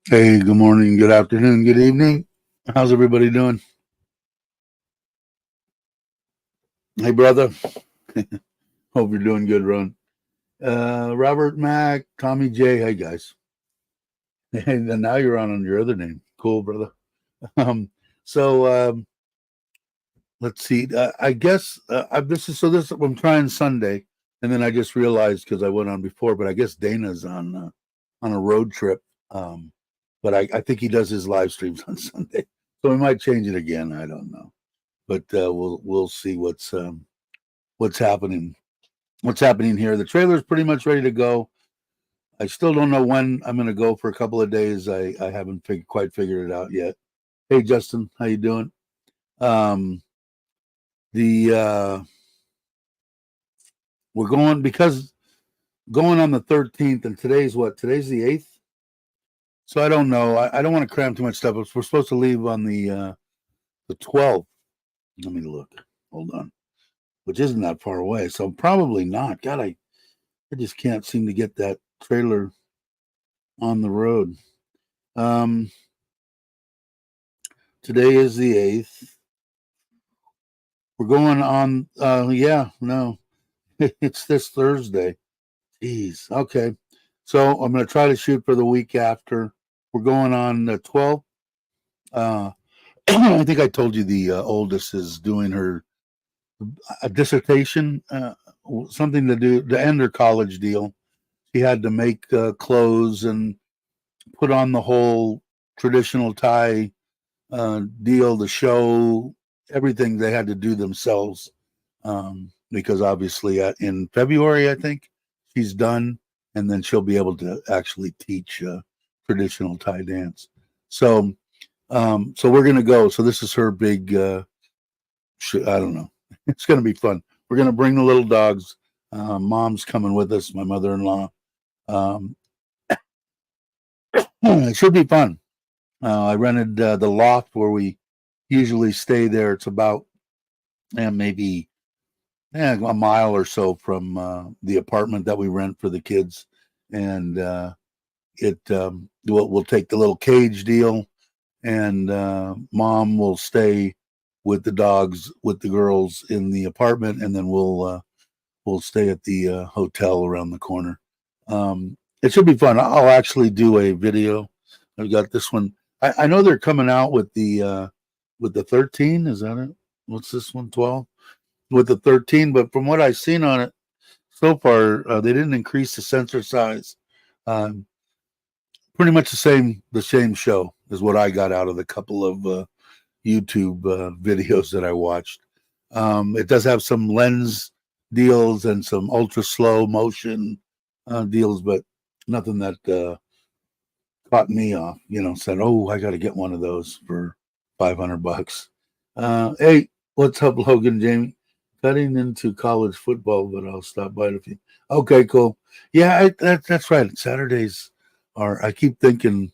Hey, good morning, good afternoon, good evening. How's everybody doing? Hey, brother. Hope you're doing good, Ron. Robert Mack, Tommy J. Hey, guys. And then now you're on your other name. Cool, brother. Um, so let's see. I guess this. I'm trying Sunday, and then I just realized because I went on before, but I guess Dana's on a road trip. Um, but I think he does his live streams on Sunday, so we might change it again. I don't know, but we'll see what's happening. What's happening here? The trailer's pretty much ready to go. I still don't know when I'm going to go for a couple of days. I haven't quite figured it out yet. Hey, Justin, how you doing? Um, the We're going because going on the 13th, and today's what? Today's the 8th. So I don't know. I don't want to cram too much stuff. We're supposed to leave on the 12th. Let me look. Hold on. Which isn't that far away. So probably not. God, I just can't seem to get that trailer on the road. Um, Today is the 8th. We're going on. Yeah, no, it's this Thursday. Jeez. Okay. So I'm going to try to shoot for the week after. We're going on the 12th. I think I told you the oldest is doing her a dissertation, something to do to end her college deal. She had to make clothes and put on the whole traditional Thai deal, the show, everything they had to do themselves. Because obviously in February, I think she's done, and then she'll be able to actually teach traditional Thai dance. So we're gonna go. So this is her big. I don't know. It's gonna be fun. We're gonna bring the little dogs. Mom's coming with us. My mother-in-law. Um, it should be fun. I rented the loft where we usually stay there. It's about maybe a mile or so from the apartment that we rent for the kids, and we'll take the little cage deal, and mom will stay with the dogs with the girls in the apartment, and then we'll stay at the hotel around the corner. It should be fun. I'll actually do a video. I've got this one. I know they're coming out with the 13. Is that it? What's this one? 12 with the 13. But from what I've seen on it so far, they didn't increase the sensor size. Um, Pretty much the same show is what I got out of the couple of YouTube videos that I watched. It does have some lens deals and some ultra slow motion deals, but nothing that caught me off. Said, "Oh, I got to get one of those for $500." Hey, what's up, Logan? Jamie? Cutting into college football, but I'll stop by if you. Okay, cool. Yeah, that's right. Saturdays are. I keep thinking.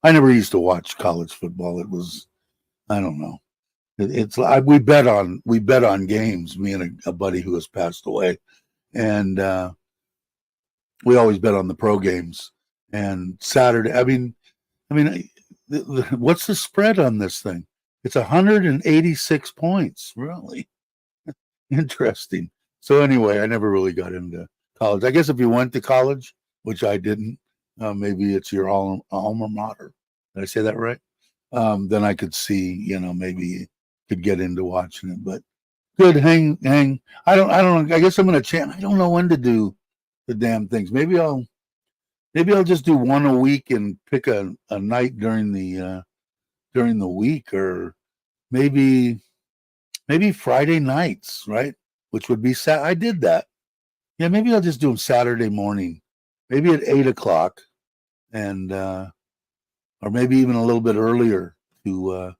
I never used to watch college football. It was. I don't know. It's like we bet on games. Me and a buddy who has passed away, and we always bet on the pro games. And Saturday, I mean, what's the spread on this thing? It's 186 points. Really interesting. So anyway, I never really got into college. I guess if you went to college, which I didn't, maybe it's your alma mater. Did I say that right? Then I could see, maybe could get into watching it. But good, hang. I don't know. I guess I'm gonna change. I don't know when to do the damn things. Maybe I'll just do one a week and pick a night during the week, or maybe Friday nights, right? Which would be I did that. Yeah, maybe I'll just do them Saturday morning, maybe at 8 o'clock, and or maybe even a little bit earlier to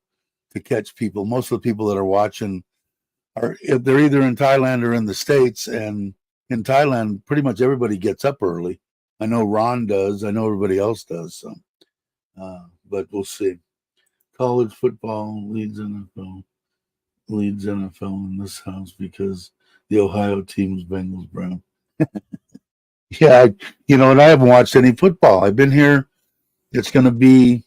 catch people. Most of the people that are watching are if they're either in Thailand or in the States, and in Thailand, pretty much everybody gets up early. I know Ron does. I know everybody else does. So, but we'll see. College football leads NFL in this house because the Ohio team is Bengals Brown. Yeah, and I haven't watched any football. I've been here. It's going to be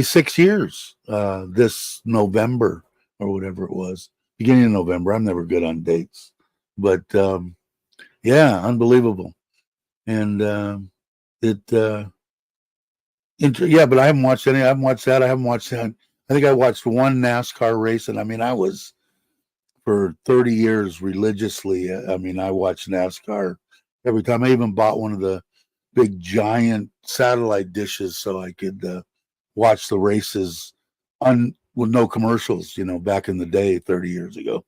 6 years this November or whatever it was, beginning of November. I'm never good on dates, but yeah, unbelievable. And it yeah, but I haven't watched any. I haven't watched that. I haven't watched that. I think I watched one NASCAR race, and I mean, I was for 30 years religiously. I mean, I watched NASCAR every time. I even bought one of the big giant satellite dishes so I could watch the races on with no commercials. Back in the day, 30 years ago,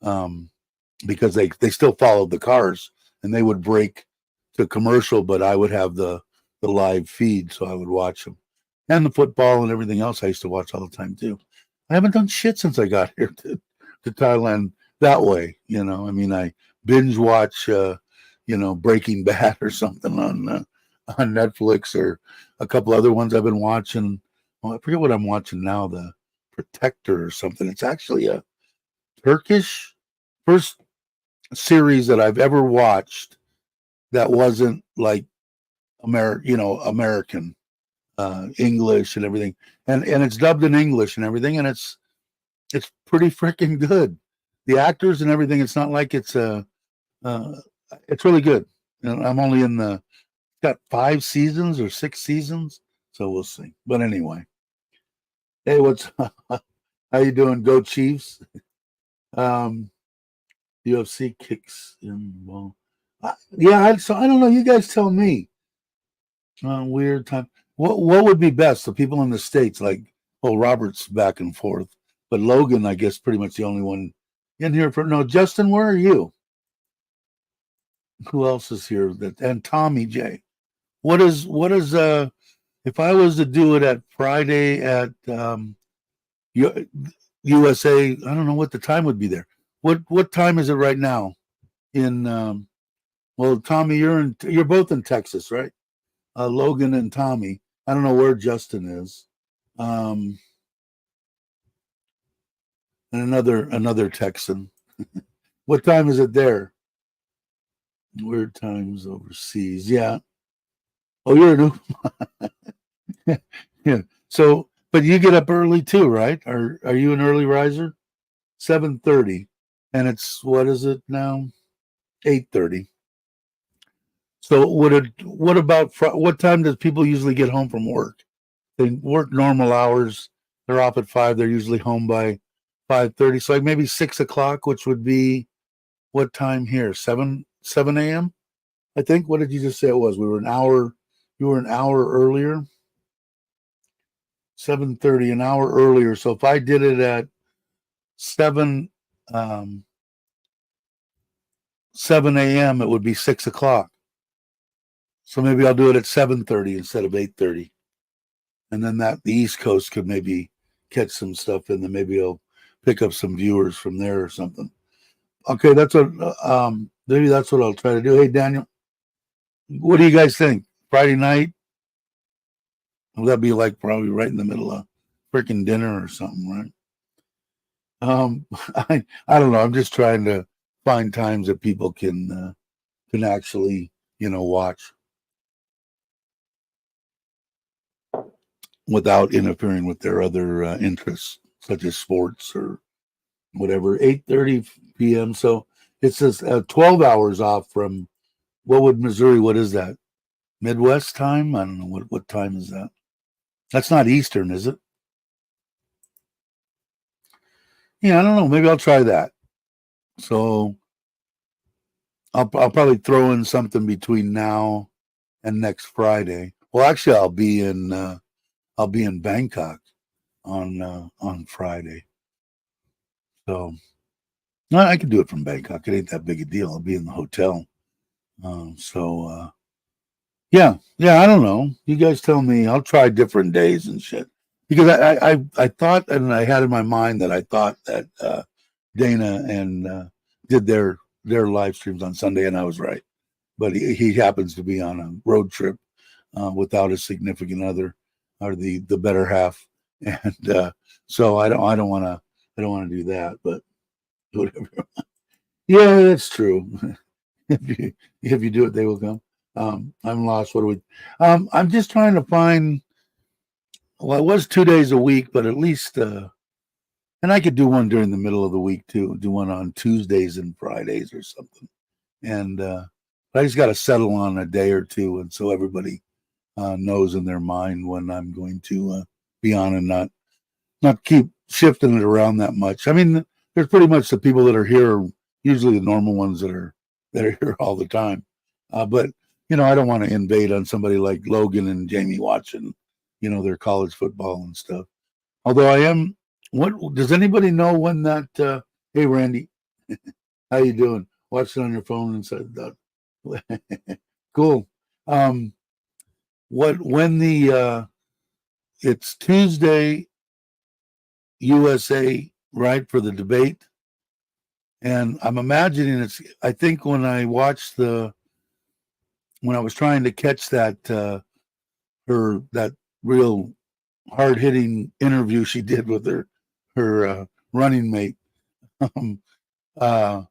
um, because they still followed the cars and they would break to commercial, but I would have the live feed, so I would watch them and the football and everything else. I used to watch all the time too. I haven't done shit since I got here to Thailand that way. I mean, I binge watch, Breaking Bad or something on Netflix, or a couple other ones I've been watching. Well, I forget what I'm watching now, The Protector or something. It's actually a Turkish first series that I've ever watched that wasn't like American English and everything, and it's dubbed in English and everything, and it's pretty freaking good. The actors and everything. It's not like uh, it's really good. I'm only in got 5 seasons or 6 seasons, so we'll see. But anyway, hey, what's how you doing? Go Chiefs! Um, UFC kicks in. Well, yeah. So I don't know. You guys tell me. Weird time. What would be best? The people in the States, like, well, Robert's back and forth, but Logan, I guess, pretty much the only one in here for. No, Justin, where are you? Who else is here? And Tommy J. What is if I was to do it at Friday at USA, I don't know what the time would be there. What time is it right now? In well, Tommy, you're both in Texas, right? Logan and Tommy. I don't know where Justin is. Um, and another Texan. What time is it there? Weird times overseas. Yeah. Oh, you're new. Yeah. So, but you get up early too, right? Are you an early riser? 7:30, and it's what is it now? 8:30. So what about what time does people usually get home from work? They work normal hours. They're off at 5. They're usually home by 5:30. So like maybe 6 o'clock, which would be what time here? 7 a.m. I think. What did you just say it was? We were an hour. You were an hour earlier. 7:30, an hour earlier. So if I did it at 7 um, 7 a.m., it would be 6 o'clock. So maybe I'll do it at 7:30 instead of 8:30, and then the East Coast could maybe catch some stuff, and then maybe I'll pick up some viewers from there or something. Okay, that's what maybe that's what I'll try to do. Hey, Daniel, what do you guys think? Friday night? Will that be like probably right in the middle of freaking dinner or something, right? I don't know. I'm just trying to find times that people can actually watch without interfering with their other interests, such as sports or whatever. 8:30 p.m. So it says 12 hours off from what would Missouri? What is that? Midwest time? I don't know what time is that. That's not Eastern, is it? Yeah, I don't know. Maybe I'll try that. So I'll probably throw in something between now and next Friday. Well, actually, I'll be in Bangkok on Friday. So no, I can do it from Bangkok. It ain't that big a deal. I'll be in the hotel. Yeah, yeah. I don't know. You guys tell me. I'll try different days and shit because I thought and I had in my mind that I thought that Dana and did their live streams on Sunday, and I was right. But he happens to be on a road trip without a significant other or the better half, and so I don't want to do that. But whatever. Yeah, that's true. if you do it, they will come. I'm lost. What do we? I'm just trying to find. Well, it was 2 days a week, but at least, and I could do one during the middle of the week too. Do one on Tuesdays and Fridays or something. And I just got to settle on a day or two, and so everybody knows in their mind when I'm going to be on and not keep shifting it around that much. I mean, there's pretty much the people that are here are usually the normal ones that are here all the time. But I don't want to invade on somebody like Logan and Jamie watching, their college football and stuff. Although I am, what does anybody know when that? Hey, Randy, how you doing? Watched it on your phone and said that. Cool. What when the it's Tuesday USA, right, for the debate. And I'm imagining I think when I watched when I was trying to catch that, that real hard hitting interview she did with her running mate. Um, uh,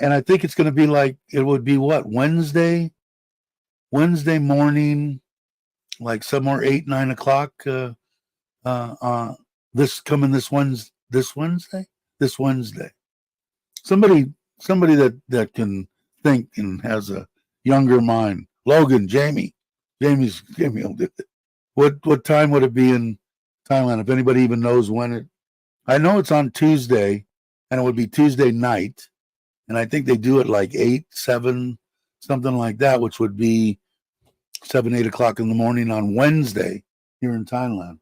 and I think it's going to be like, it would be what, Wednesday morning, like somewhere 8, 9 o'clock, this Wednesday. Somebody that can think and has a younger mind. Logan, Jamie will do it. What time would it be in Thailand? If anybody even knows when it. I know it's on Tuesday, and it would be Tuesday night, and I think they do it like 8, 7, something like that, which would be 7, 8 o'clock in the morning on Wednesday here in Thailand.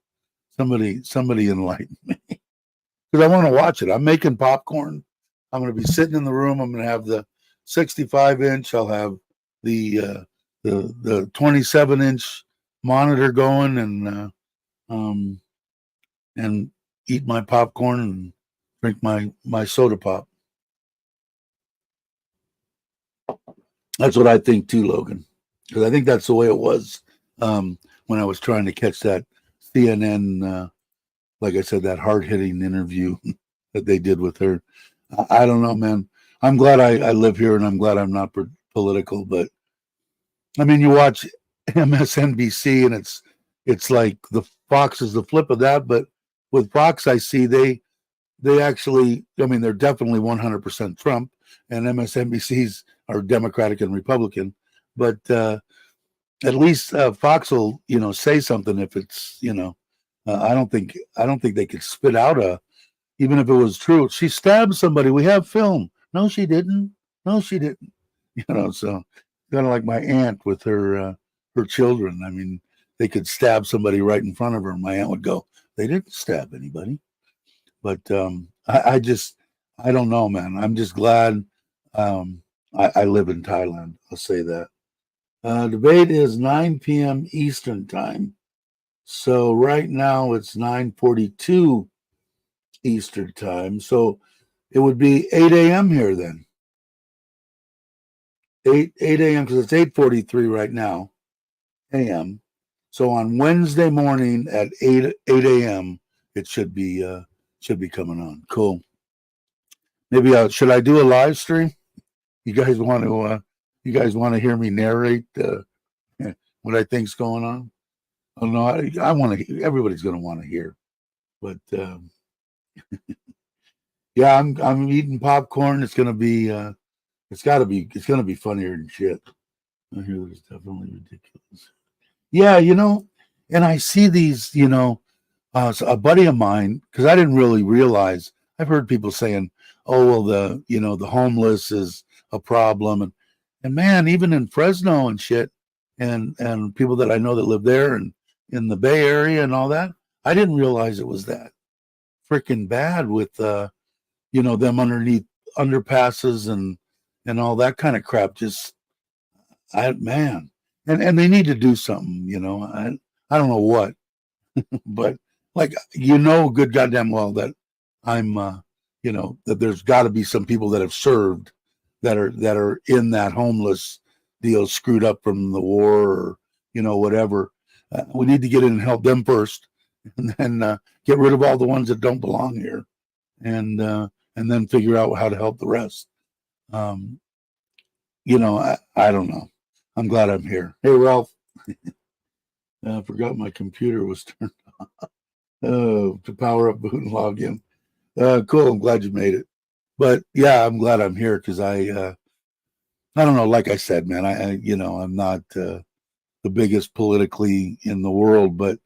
Somebody enlighten me, because I want to watch it. I'm making popcorn. I'm going to be sitting in the room. I'm going to have the 65-inch. I'll have the 27-inch monitor going, and eat my popcorn and drink my soda pop. That's what I think too, Logan, because I think that's the way it was when I was trying to catch that CNN, like I said, that hard-hitting interview that they did with her. I don't know, man. I'm glad I live here, and I'm glad I'm not political. But I mean, you watch MSNBC, and it's like the Fox is the flip of that. But with Fox, I see they actually, I mean, they're definitely 100% Trump, and MSNBC's are Democratic and Republican. But at least Fox will, say something if it's, I don't think they could spit out even if it was true. She stabbed somebody. We have film. No, she didn't. No, she didn't. So kind of like my aunt with her children. I mean, they could stab somebody right in front of her. My aunt would go, "They didn't stab anybody." But I don't know, man. I'm just glad I live in Thailand. I'll say that. Debate is 9 p.m. Eastern time. So right now it's 9:42 Eastern time. So it would be 8 a.m. here then. 8 a.m. because it's 8:43 right now a.m. So on Wednesday morning at 8 a.m. it should be coming on. Cool. Maybe should I do a live stream? You guys want to hear me narrate what I think's going on? Oh no, I want to. Everybody's going to want to hear, but yeah, I'm eating popcorn. It's going to be it's going to be funnier than shit. I hear it's definitely ridiculous. Yeah, and I see these, so a buddy of mine, because I didn't really realize. I've heard people saying, "Oh, well, the homeless is a problem," and man, even in Fresno and shit, and people that I know that live there and in the Bay Area and all that, I didn't realize it was that freaking bad with them underneath underpasses and all that kind of crap. Just man, and they need to do something. I don't know what, but like good goddamn well that I'm that there's got to be some people that have served that are in that homeless deal, screwed up from the war or whatever. We need to get in and help them first, and then get rid of all the ones that don't belong here, and then figure out how to help the rest. I don't know. I'm glad I'm here. Hey, Ralph. I forgot my computer was turned to power up, boot, and log in. Cool. I'm glad you made it. But yeah, I'm glad I'm here because I don't know. Like I said, man, I'm not the biggest politically in the world, but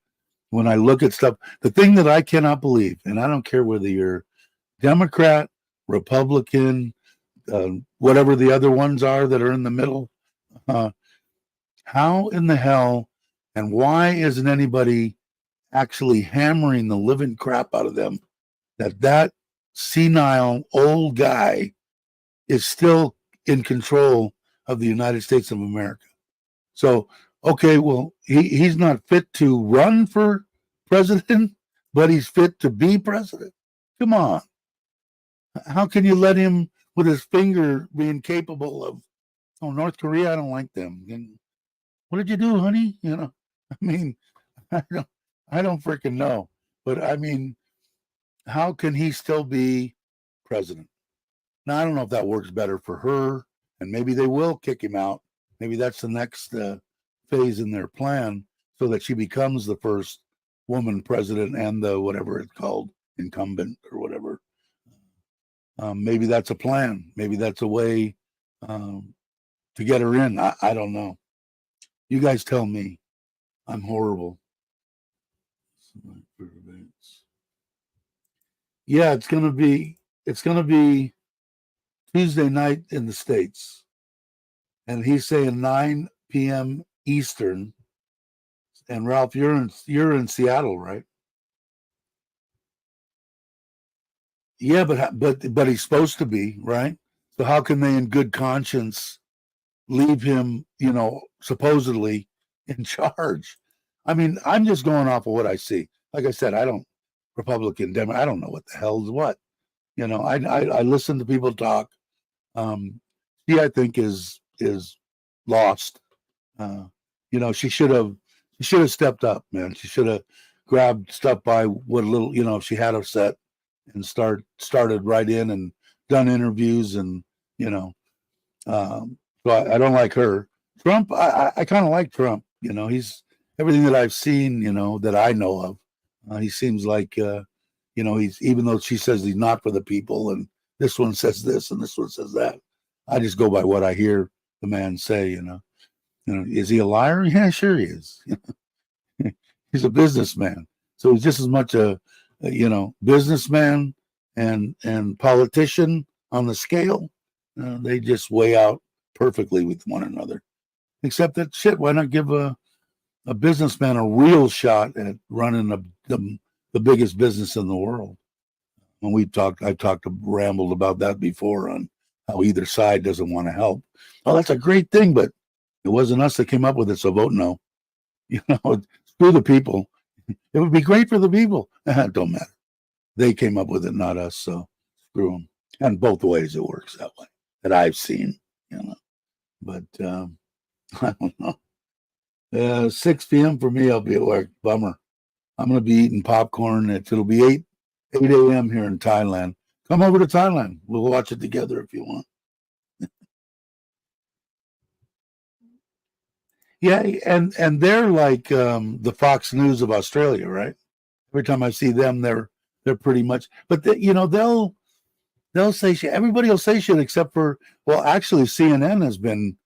when I look at stuff, the thing that I cannot believe, and I don't care whether you're Democrat, Republican, whatever the other ones are that are in the middle, uh, how in the hell and why isn't anybody actually hammering the living crap out of them that senile old guy is still in control of the United States of America? So, okay, well, he's not fit to run for president, but he's fit to be president. Come on. How can you let him with his finger being capable of, oh, North Korea, I don't like them. And what did you do, honey? I mean, I don't, I don't freaking know. But I mean, how can he still be president? Now, I don't know if that works better for her, and maybe they will kick him out. Maybe that's the next phase in their plan so that she becomes the first woman president and the whatever it's called, incumbent or whatever. Maybe that's a plan. Maybe that's a way to get her in. I don't know. You guys tell me. I'm horrible. Yeah, it's gonna be Tuesday night in the States. And he's saying 9 p.m. Eastern. And Ralph, you're in Seattle, right? Yeah, but he's supposed to be, right? So how can they in good conscience leave him, supposedly in charge? I mean, I'm just going off of what I see. Like I said, I don't Republican, Democrat, I don't know what the hell's what. I listen to people talk. She, I think, is lost. Uh, she should have stepped up, man. She should have grabbed stuff by what little, if she had a set and started right in and done interviews and you know. So I don't like her. Trump, I kind of like Trump. He's everything that I've seen, that I know of. He seems like, he's even though she says he's not for the people, and this one says this and this one says that. I just go by what I hear the man say. Is he a liar? Yeah, sure he is. He's a businessman, so he's just as much a businessman and politician on the scale. They just weigh out perfectly with one another. Except that shit, why not give a businessman a real shot at running the biggest business in the world? And I've rambled about that before on how either side doesn't want to help. Oh, that's a great thing, but it wasn't us that came up with it, so vote no. Screw the people. It would be great for the people. It don't matter. They came up with it, not us. So screw them. And both ways it works that way that I've seen. But I don't know. 6 p.m. for me, I'll be at work. Bummer. I'm going to be eating popcorn. It'll be 8 a.m. here in Thailand. Come over to Thailand. We'll watch it together if you want. Yeah, and they're like the Fox News of Australia, right? Every time I see them, they're pretty much. But they'll say shit. Everybody will say shit except for, well, actually, CNN has been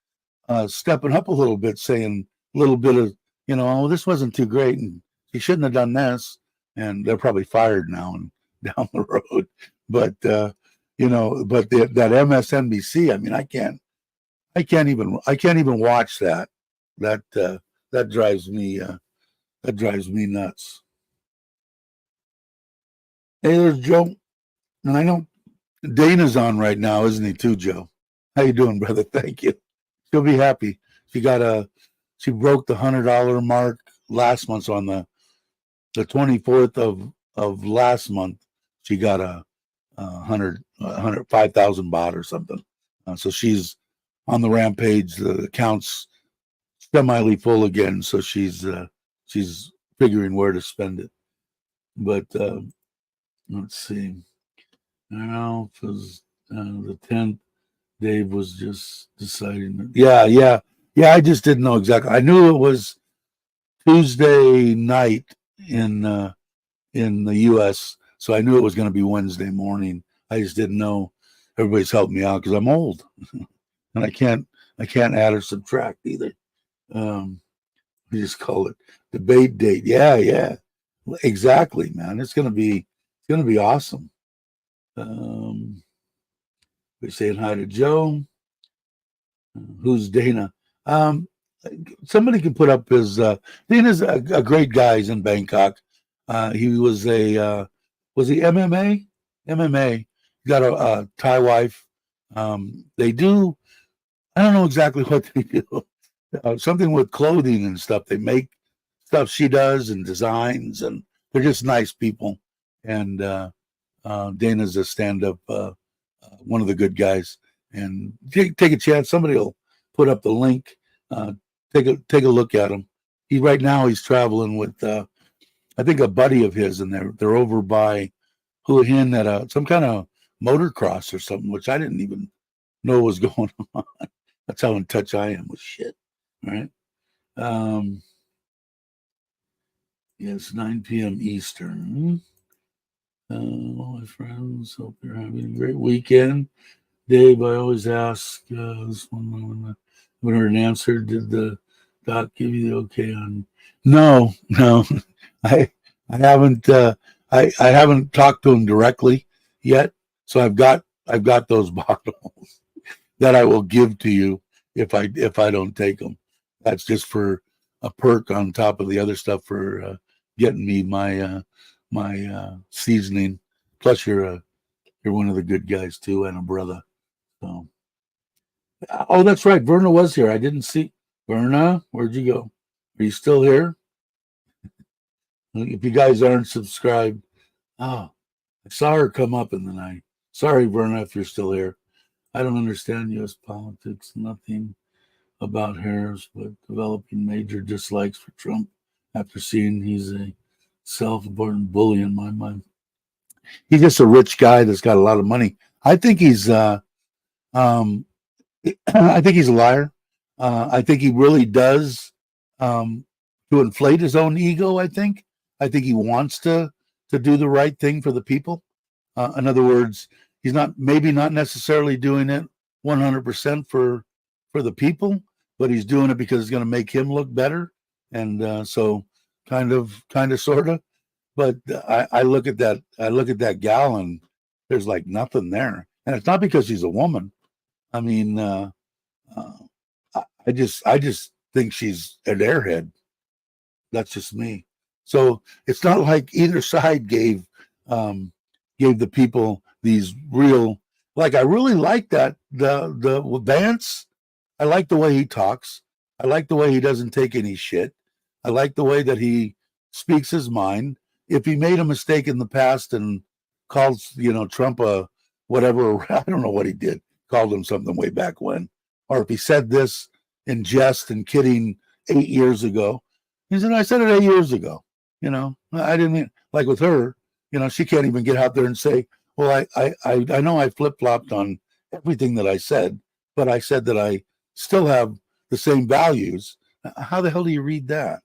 stepping up a little bit, saying a little bit of, oh, this wasn't too great, and you shouldn't have done this, and they're probably fired now and down the road. But that MSNBC, I mean, I can't even watch that. That drives me nuts. Hey, there's Joe, and I know Dana's on right now, isn't he too, Joe? How you doing, brother? Thank you. She'll be happy. She broke the $100 mark last month. So on the 24th of last month, she got a 5,000 baht or something. So she's on the rampage. The account's semi full again, so she's figuring where to spend it. But let's see. Now it was the 10th. Dave was just deciding. Yeah. Yeah, I just didn't know exactly. I knew it was Tuesday night in the U.S., so I knew it was going to be Wednesday morning. I just didn't know. Everybody's helped me out because I'm old and I can't add or subtract either. Um, we just call it debate date. Yeah, yeah, exactly, man. It's gonna be awesome. Um, we're saying hi to Joe. Who's Dana? Um, Somebody can put up his. Dana's a great guy. He's in Bangkok. He was he MMA? MMA. He got a Thai wife. They do. I don't know exactly what they do. Something with clothing and stuff. They make stuff she does and designs, and they're just nice people. And Dana's a stand-up, one of the good guys. And take a chance. Somebody will put up the link. Uh, take a look at him. He right now he's traveling with I think a buddy of his, and they're over by Hua Hin at some kind of motocross or something, which I didn't even know was going on. That's how in touch I am with shit. All right. Um, yes, 9 p.m. Eastern. All my friends, hope you're having a great weekend. Dave, I always ask this one when I heard an answer. Did the doc give you the okay on? No, no, I I haven't I haven't talked to him directly yet. So I've got those bottles that I will give to you if I don't take them. That's just for a perk on top of the other stuff for getting me my seasoning. Plus, you're one of the good guys too, and a brother. So, oh, that's right. Verna was here. I didn't see Verna. Where'd you go? Are you still here? If you guys aren't subscribed, oh, I saw her come up in the night. Sorry, Verna, if you're still here. I don't understand U.S. politics. Nothing about Harris, but developing major dislikes for Trump after seeing he's a self-important bully in my mind. He's just a rich guy that's got a lot of money. I think he's um, I think he's a liar. I think he really does um, to inflate his own ego. I think he wants to do the right thing for the people. In other words, he's not necessarily doing it 100% for the people, but he's doing it because it's going to make him look better. And so, kind of, sort of. But I look at that. I look at that gal, and there's like nothing there. And it's not because she's a woman. I mean, uh, I just think she's an airhead. That's just me. So it's not like either side um, gave the people these real. Like I really like that the Vance. I like the way he talks. I like the way he doesn't take any shit. I like the way that he speaks his mind. If he made a mistake in the past and called Trump a whatever, I don't know what he did. Called him something way back when, or if he said this in jest and kidding 8 years ago, he said, I said it 8 years ago. I didn't mean like with her, she can't even get out there and say, well, I know I flip flopped on everything that I said, but I said that I still have the same values. How the hell do you read that?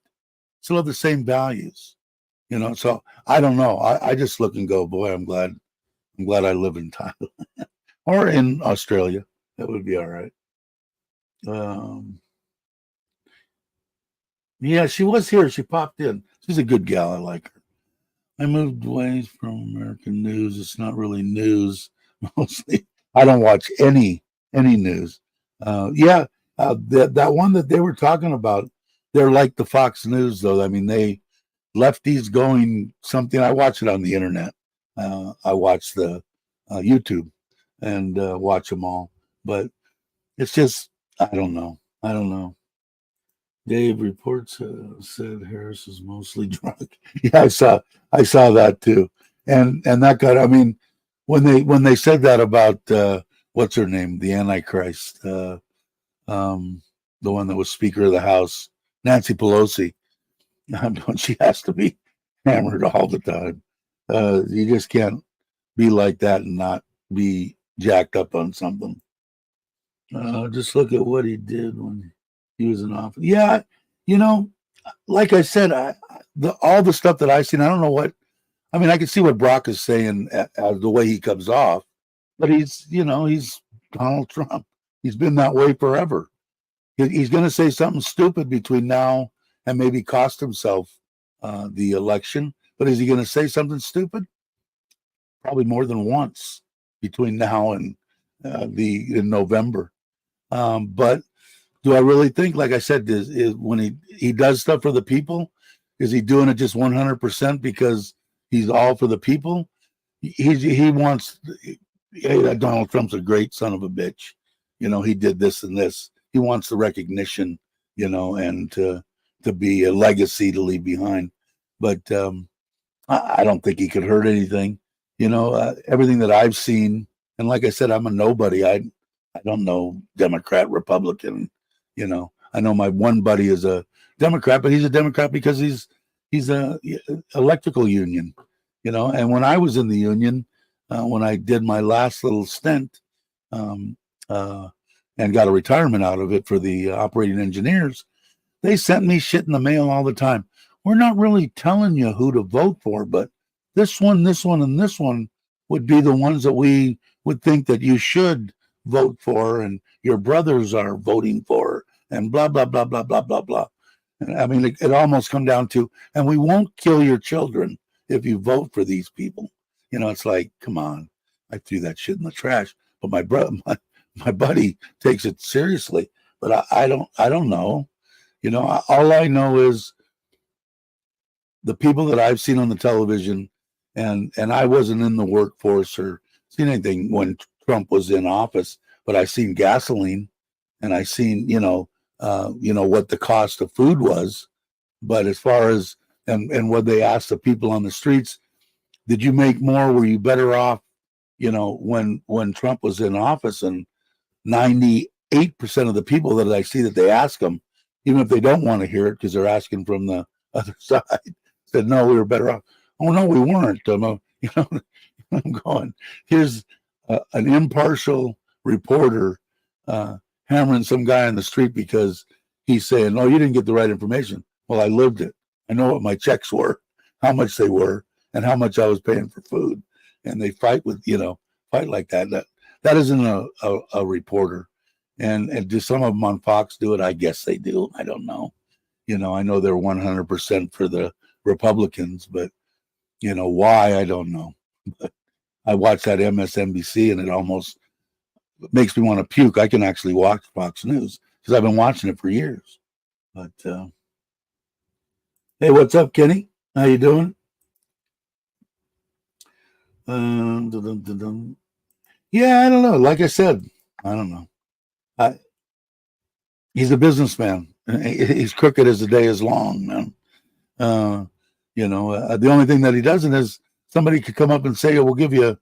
Still have the same values, So I don't know. I just look and go, boy, I'm glad I live in Thailand or in Australia. That would be all right. Um, yeah, she was here. She popped in. She's a good gal. I like her. I moved away from American news. It's not really news. Mostly, I don't watch any news. Yeah, that one that they were talking about, they're like the Fox News, though. I mean, they lefties going something. I watch it on the internet. I watch the YouTube and watch them all. But it's just, I don't know. I don't know. Dave reports said Harris is mostly drunk. Yeah, I saw that too, and that got. I mean, when they said that about what's her name, the Antichrist, um, the one that was Speaker of the House, Nancy Pelosi. She has to be hammered all the time. You just can't be like that and not be jacked up on something. Just look at what he did when he was in office. Yeah, you know, like I said, all the stuff that I've seen, I don't know what. I mean, I can see what Brock is saying, the way he comes off, but he's Donald Trump. He's been that way forever. He's going to say something stupid between now and maybe cost himself the election. But is he going to say something stupid? Probably more than once between now and in November. But do I really think, like I said, is when he does stuff for the people, is he doing it just 100% because he's all for the people? He wants. Donald Trump's a great son of a bitch. He did this and this. He wants the recognition, and to be a legacy to leave behind. But I don't think he could hurt anything. Everything that I've seen, and like I said, I'm a nobody. I don't know Democrat, Republican. I know my one buddy is a Democrat, but he's a Democrat because he's a electrical union. And when I was in the union, when I did my last little stint, and got a retirement out of it for the operating engineers, they sent me shit in the mail all the time. We're not really telling you who to vote for, but this one, and this one would be the ones that we would think that you should vote for, and your brothers are voting for, and blah, blah, blah, blah, blah, blah, blah. I mean, it almost come down to, and we won't kill your children if you vote for these people. It's like, come on. I threw that shit in the trash. But my brother, my buddy takes it seriously. But I don't know. All I know is the people that I've seen on the television, and I wasn't in the workforce or seen anything when Trump was in office, but I seen gasoline, and I seen what the cost of food was. But as far as and what they asked the people on the streets, did you make more? Were you better off? When Trump was in office, and 98% of the people that I see that they ask them, even if they don't want to hear it because they're asking from the other side, said, no, we were better off. Oh, no, we weren't. I'm going, here's an impartial reporter hammering some guy on the street because he's saying, oh, you didn't get the right information. Well, I lived it. I know what my checks were, how much they were, and how much I was paying for food. And they fight like that. That isn't a reporter. And do some of them on Fox do it? I guess they do. I don't know. I know they're 100% for the Republicans, but why, I don't know. But I watch that MSNBC and it almost makes me want to puke. I can actually watch Fox News because I've been watching it for years. But hey, what's up, Kenny? How you doing? Yeah, I don't know. Like I said, I don't know. He's a businessman. He's crooked as the day is long, man. The only thing that he doesn't is somebody could come up and say, oh, we'll give you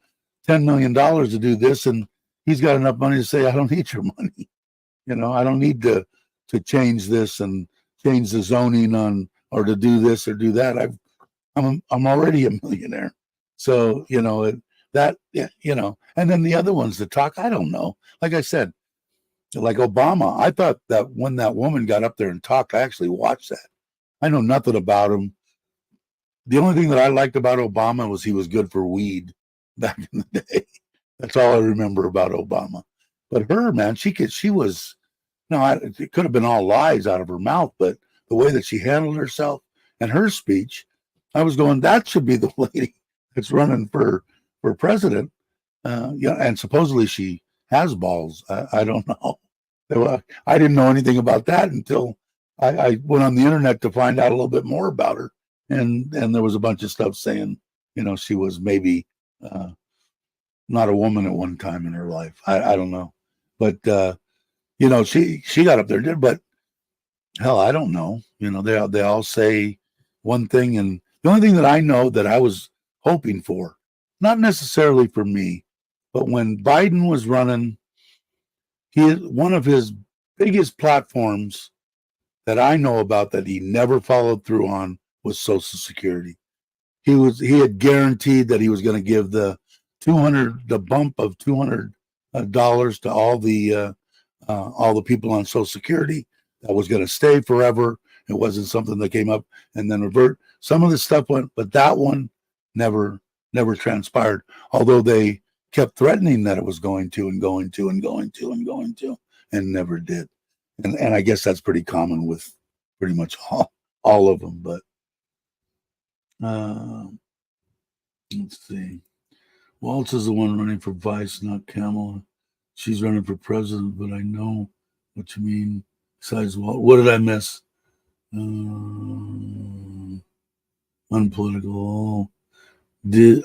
$10 million to do this. And he's got enough money to say, I don't need your money. I don't need to change this and change the zoning on, or to do this or do that. I'm already a millionaire. So, and then the other ones that talk, I don't know. Like I said, like Obama, I thought that when that woman got up there and talked, I actually watched that. I know nothing about him. The only thing that I liked about Obama was he was good for weed back in the day. That's all I remember about Obama. But her, man, she was, it could have been all lies out of her mouth, but the way that she handled herself and her speech, I was going, that should be the lady that's running for president. And supposedly she has balls. I don't know. I didn't know anything about that until I went on the internet to find out a little bit more about her. And there was a bunch of stuff saying, she was maybe not a woman at one time in her life. I don't know. But, she got up there and did, but hell, I don't know. They all say one thing. And the only thing that I know that I was hoping for, not necessarily for me, but when Biden was running, one of his biggest platforms that I know about that he never followed through on was Social Security. He had guaranteed that he was going to give the bump of $200 to all the people on Social Security. that was going to stay forever. It wasn't something that came up and then revert. Some of the stuff went, but that one never transpired. Although they kept threatening that it was going to and going to and going to and going to, and never did. And I guess that's pretty common with pretty much all of them. But let's see. Waltz is the one running for vice, not Kamala. She's running for president, but I know what you mean. Besides, what did I miss? Unpolitical.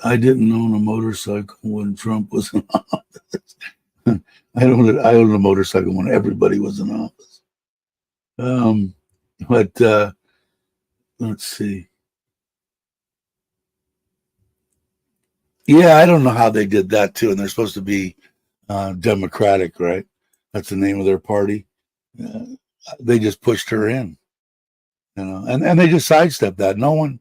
I didn't own a motorcycle when Trump was in office. I owned a motorcycle when everybody was in office. But let's see. Yeah, I don't know how they did that too. And they're supposed to be Democratic, right? That's the name of their party. They just pushed her in, and they just sidestepped that. No one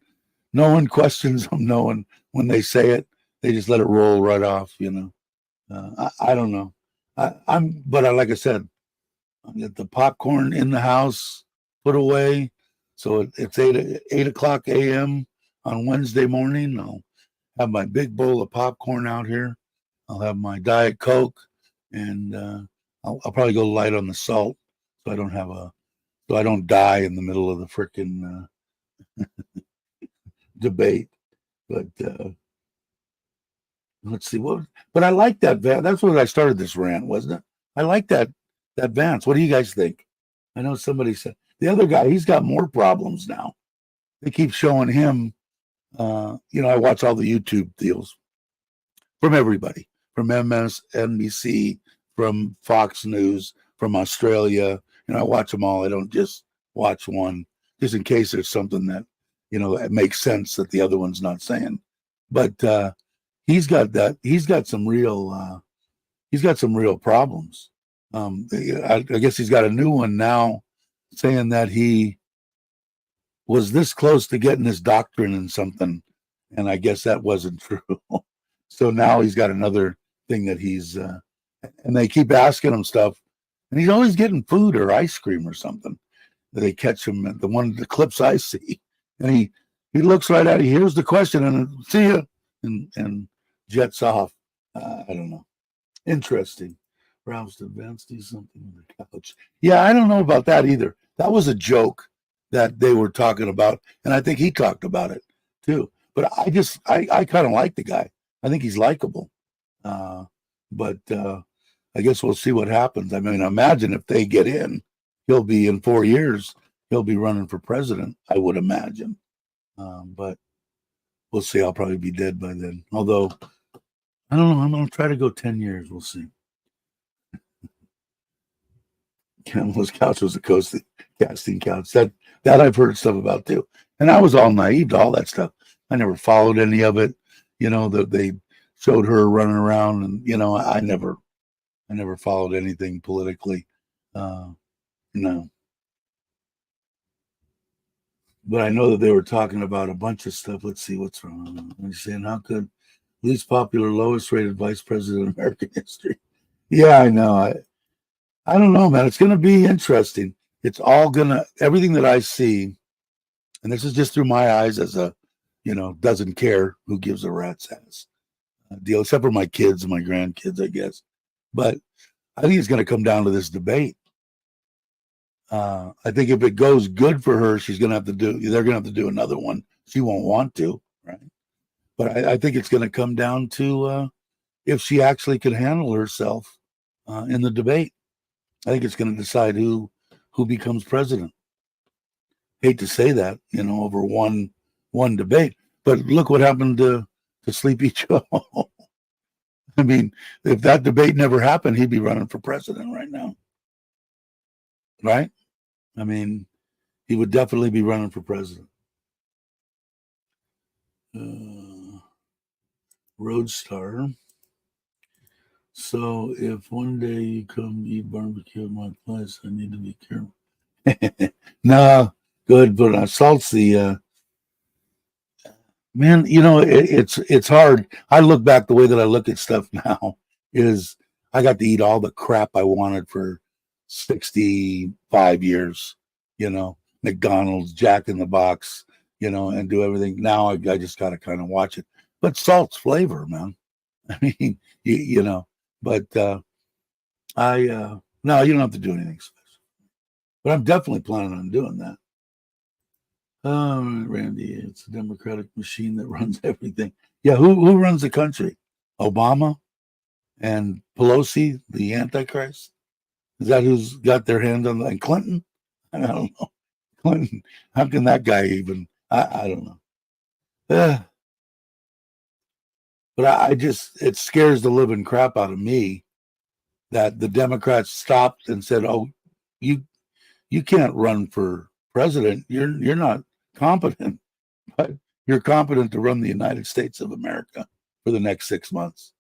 questions them. No one, when they say it, they just let it roll right off. I don't know. But like I said, I get the popcorn in the house put away. So it's 8 o'clock a.m. on Wednesday morning. I'll have my big bowl of popcorn out here. I'll have my Diet Coke, and I'll probably go light on the salt, so I don't die in the middle of the frickin' debate. But let's see what. But I like that Vance. That's what I started this rant, wasn't it? I like that Vance. What do you guys think? I know somebody said the other guy. He's got more problems now. They keep showing him. I watch all the YouTube deals from everybody, from MSNBC, from Fox News, from Australia. I watch them all. I don't just watch one, just in case there's something that that makes sense that the other one's not saying. But he's got some real problems. I guess he's got a new one now, saying that he was this close to getting his doctorate in something, and I guess that wasn't true. So now he's got another thing that he's, and they keep asking him stuff, and he's always getting food or ice cream or something. They catch him at the clips I see, and he looks right at it. He hears the question and see ya, and jets off. I don't know. Interesting. Ralph's advanced do something on the couch. Yeah, I don't know about that either. That was a joke that they were talking about, and I think he talked about it too. But I kind of like the guy. I think he's likable. But I guess we'll see what happens. I mean, imagine if they get in, he'll be in 4 years. He'll be running for president, I would imagine. But we'll see. I'll probably be dead by then. Although, I don't know. I'm going to try to go 10 years. We'll see. Camel's couch was a casting couch. That I've heard stuff about too. And I was all naive to all that stuff. I never followed any of it. That they showed her running around, and I never followed anything politically. No. But I know that they were talking about a bunch of stuff. Let's see what's wrong. They're saying how could least popular, lowest rated vice president in American history. Yeah, I know. I don't know, man. It's going to be interesting. It's all everything that I see, and this is just through my eyes as a, doesn't care who gives a rat's ass deal, except for my kids and my grandkids, I guess. But I think it's going to come down to this debate. I think if it goes good for her, they're going to have to do another one. She won't want to, right? But I think it's going to come down to if she actually can handle herself in the debate. I think it's going to decide who becomes president. Hate to say that, over one debate, but look what happened to Sleepy Joe. I mean, if that debate never happened, he'd be running for president right now, right? I mean, he would definitely be running for president. Roadstar. So if one day you come eat barbecue at my place, I need to be careful. No, good, but salt's the man. It's hard. I look back, the way that I look at stuff now is I got to eat all the crap I wanted for 65 years, McDonald's, Jack in the Box, and do everything. Now I just got to kind of watch it. But salt's flavor, man. I mean, but no, you don't have to do anything special. But I'm definitely planning on doing that. Randy, it's a democratic machine that runs everything. Yeah, who runs the country? Obama and Pelosi, the Antichrist? Is that who's got their hand on and Clinton? I don't know. Clinton, how can that guy even? I don't know. But it scares the living crap out of me that the Democrats stopped and said, "Oh, you can't run for president. You're not competent, but you're competent to run the United States of America for the next 6 months."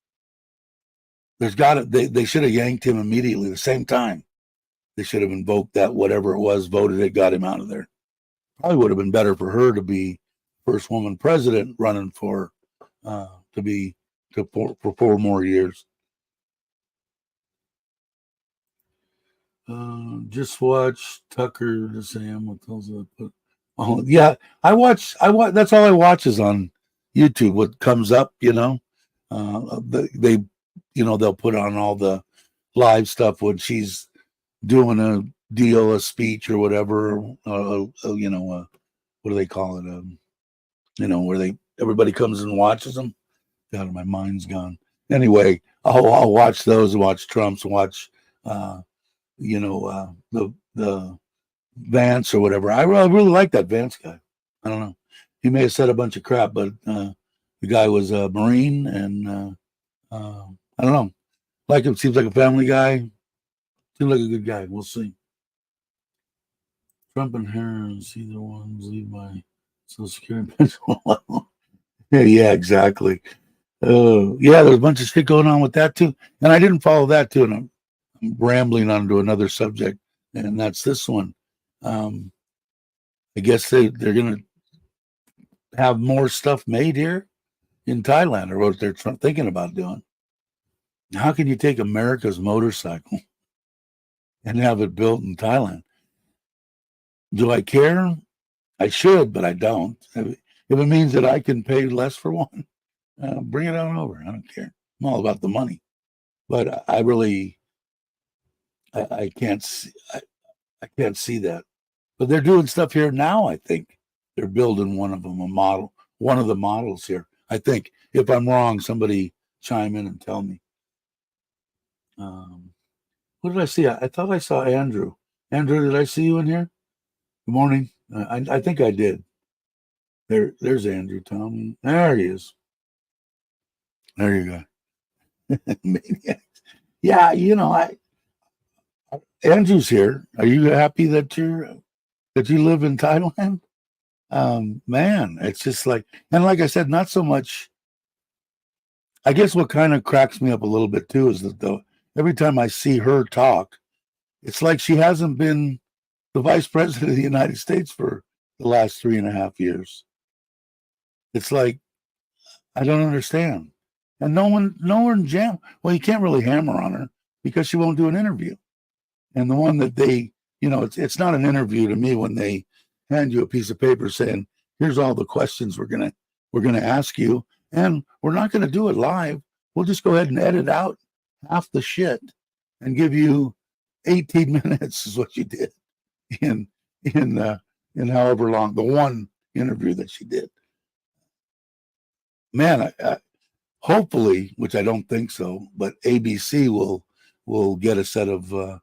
They should have yanked him immediately. The same time, they should have invoked that whatever it was, voted it, got him out of there. Probably would have been better for her to be first woman president, running for 4 more years. Just watch Tucker to Sam. What tells I put? Oh yeah, I watch. That's all I watch is on YouTube. What comes up, they'll put on all the live stuff when she's doing a deal, a speech or whatever. What do they call it? Where everybody comes and watches them. God, my mind's gone. Anyway, I'll watch those. Watch Trump's. Watch. The Vance or whatever. I really like that Vance guy. I don't know. He may have said a bunch of crap, but the guy was a Marine, and I don't know. Like him, seems like a family guy. Seems like a good guy. We'll see. Trump and Harris, either ones leave my Social Security pension alone. Yeah, exactly. Yeah, there's a bunch of shit going on with that too, and I didn't follow that too, and I'm rambling onto another subject, and that's this one. I guess they're going to have more stuff made here in Thailand, or what they're thinking about doing. How can you take America's motorcycle and have it built in Thailand? Do I care? I should, but I don't. If it means that I can pay less for one, bring it on over. I don't care. I'm all about the money. But I really, I can't see. I can't see that. But they're doing stuff here now. I think they're building one of them, one of the models here. I think. If I'm wrong, somebody chime in and tell me. What did I see? I thought I saw Andrew. Andrew, did I see you in here? Good morning. I think I did. There's Andrew, Tom. There he is. There you go. Maniacs. Yeah, Andrew's here. Are you happy that you live in Thailand? Man, it's just like, and like I said, not so much. I guess what kind of cracks me up a little bit too is that every time I see her talk, it's like she hasn't been the vice president of the United States for the last 3.5 years. It's like, I don't understand. And no one jam. Well, you can't really hammer on her because she won't do an interview. And the one that they, it's not an interview to me when they hand you a piece of paper saying, here's all the questions we're gonna ask you, and we're not gonna do it live. We'll just go ahead and edit out half the shit and give you 18 minutes is what you did in however long, the one interview that she did. Man, I hopefully, which I don't think so, but ABC will get a set of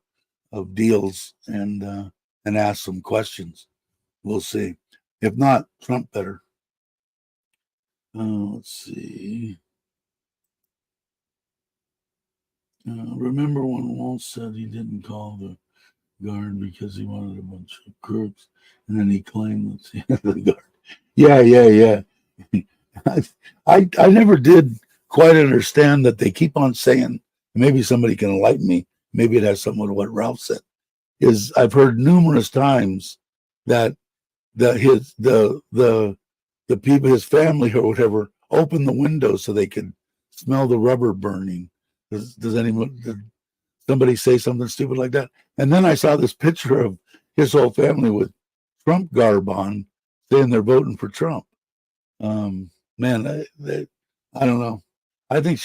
deals and ask some questions. We'll see. If not, Trump better. Let's see. Remember when Walsh said he didn't call the guard because he wanted a bunch of crooks, and then he claimed that's the end of the guard. Yeah. I never did quite understand that they keep on saying. Maybe somebody can enlighten me. Maybe it has something with what Ralph said. Is I've heard numerous times that the people, his family or whatever, opened the window so they could smell the rubber burning. Does anyone? somebody say something stupid like that. And then I saw this picture of his whole family with Trump garb on, saying they're voting for Trump. Man, I don't know. I think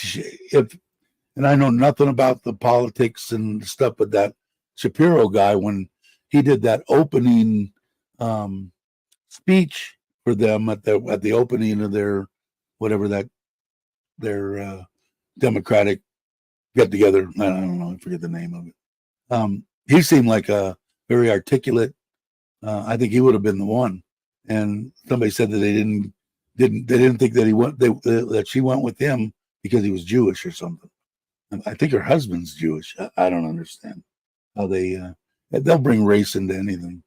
and I know nothing about the politics and stuff, but that Shapiro guy, when he did that opening speech for them at the opening of their whatever their Democratic get together. I don't know, I forget the name of it. He seemed like a very articulate. I think he would have been the one. And somebody said that they didn't think that that she went with him because he was Jewish or something. I think her husband's Jewish. I don't understand how they'll bring race into anything.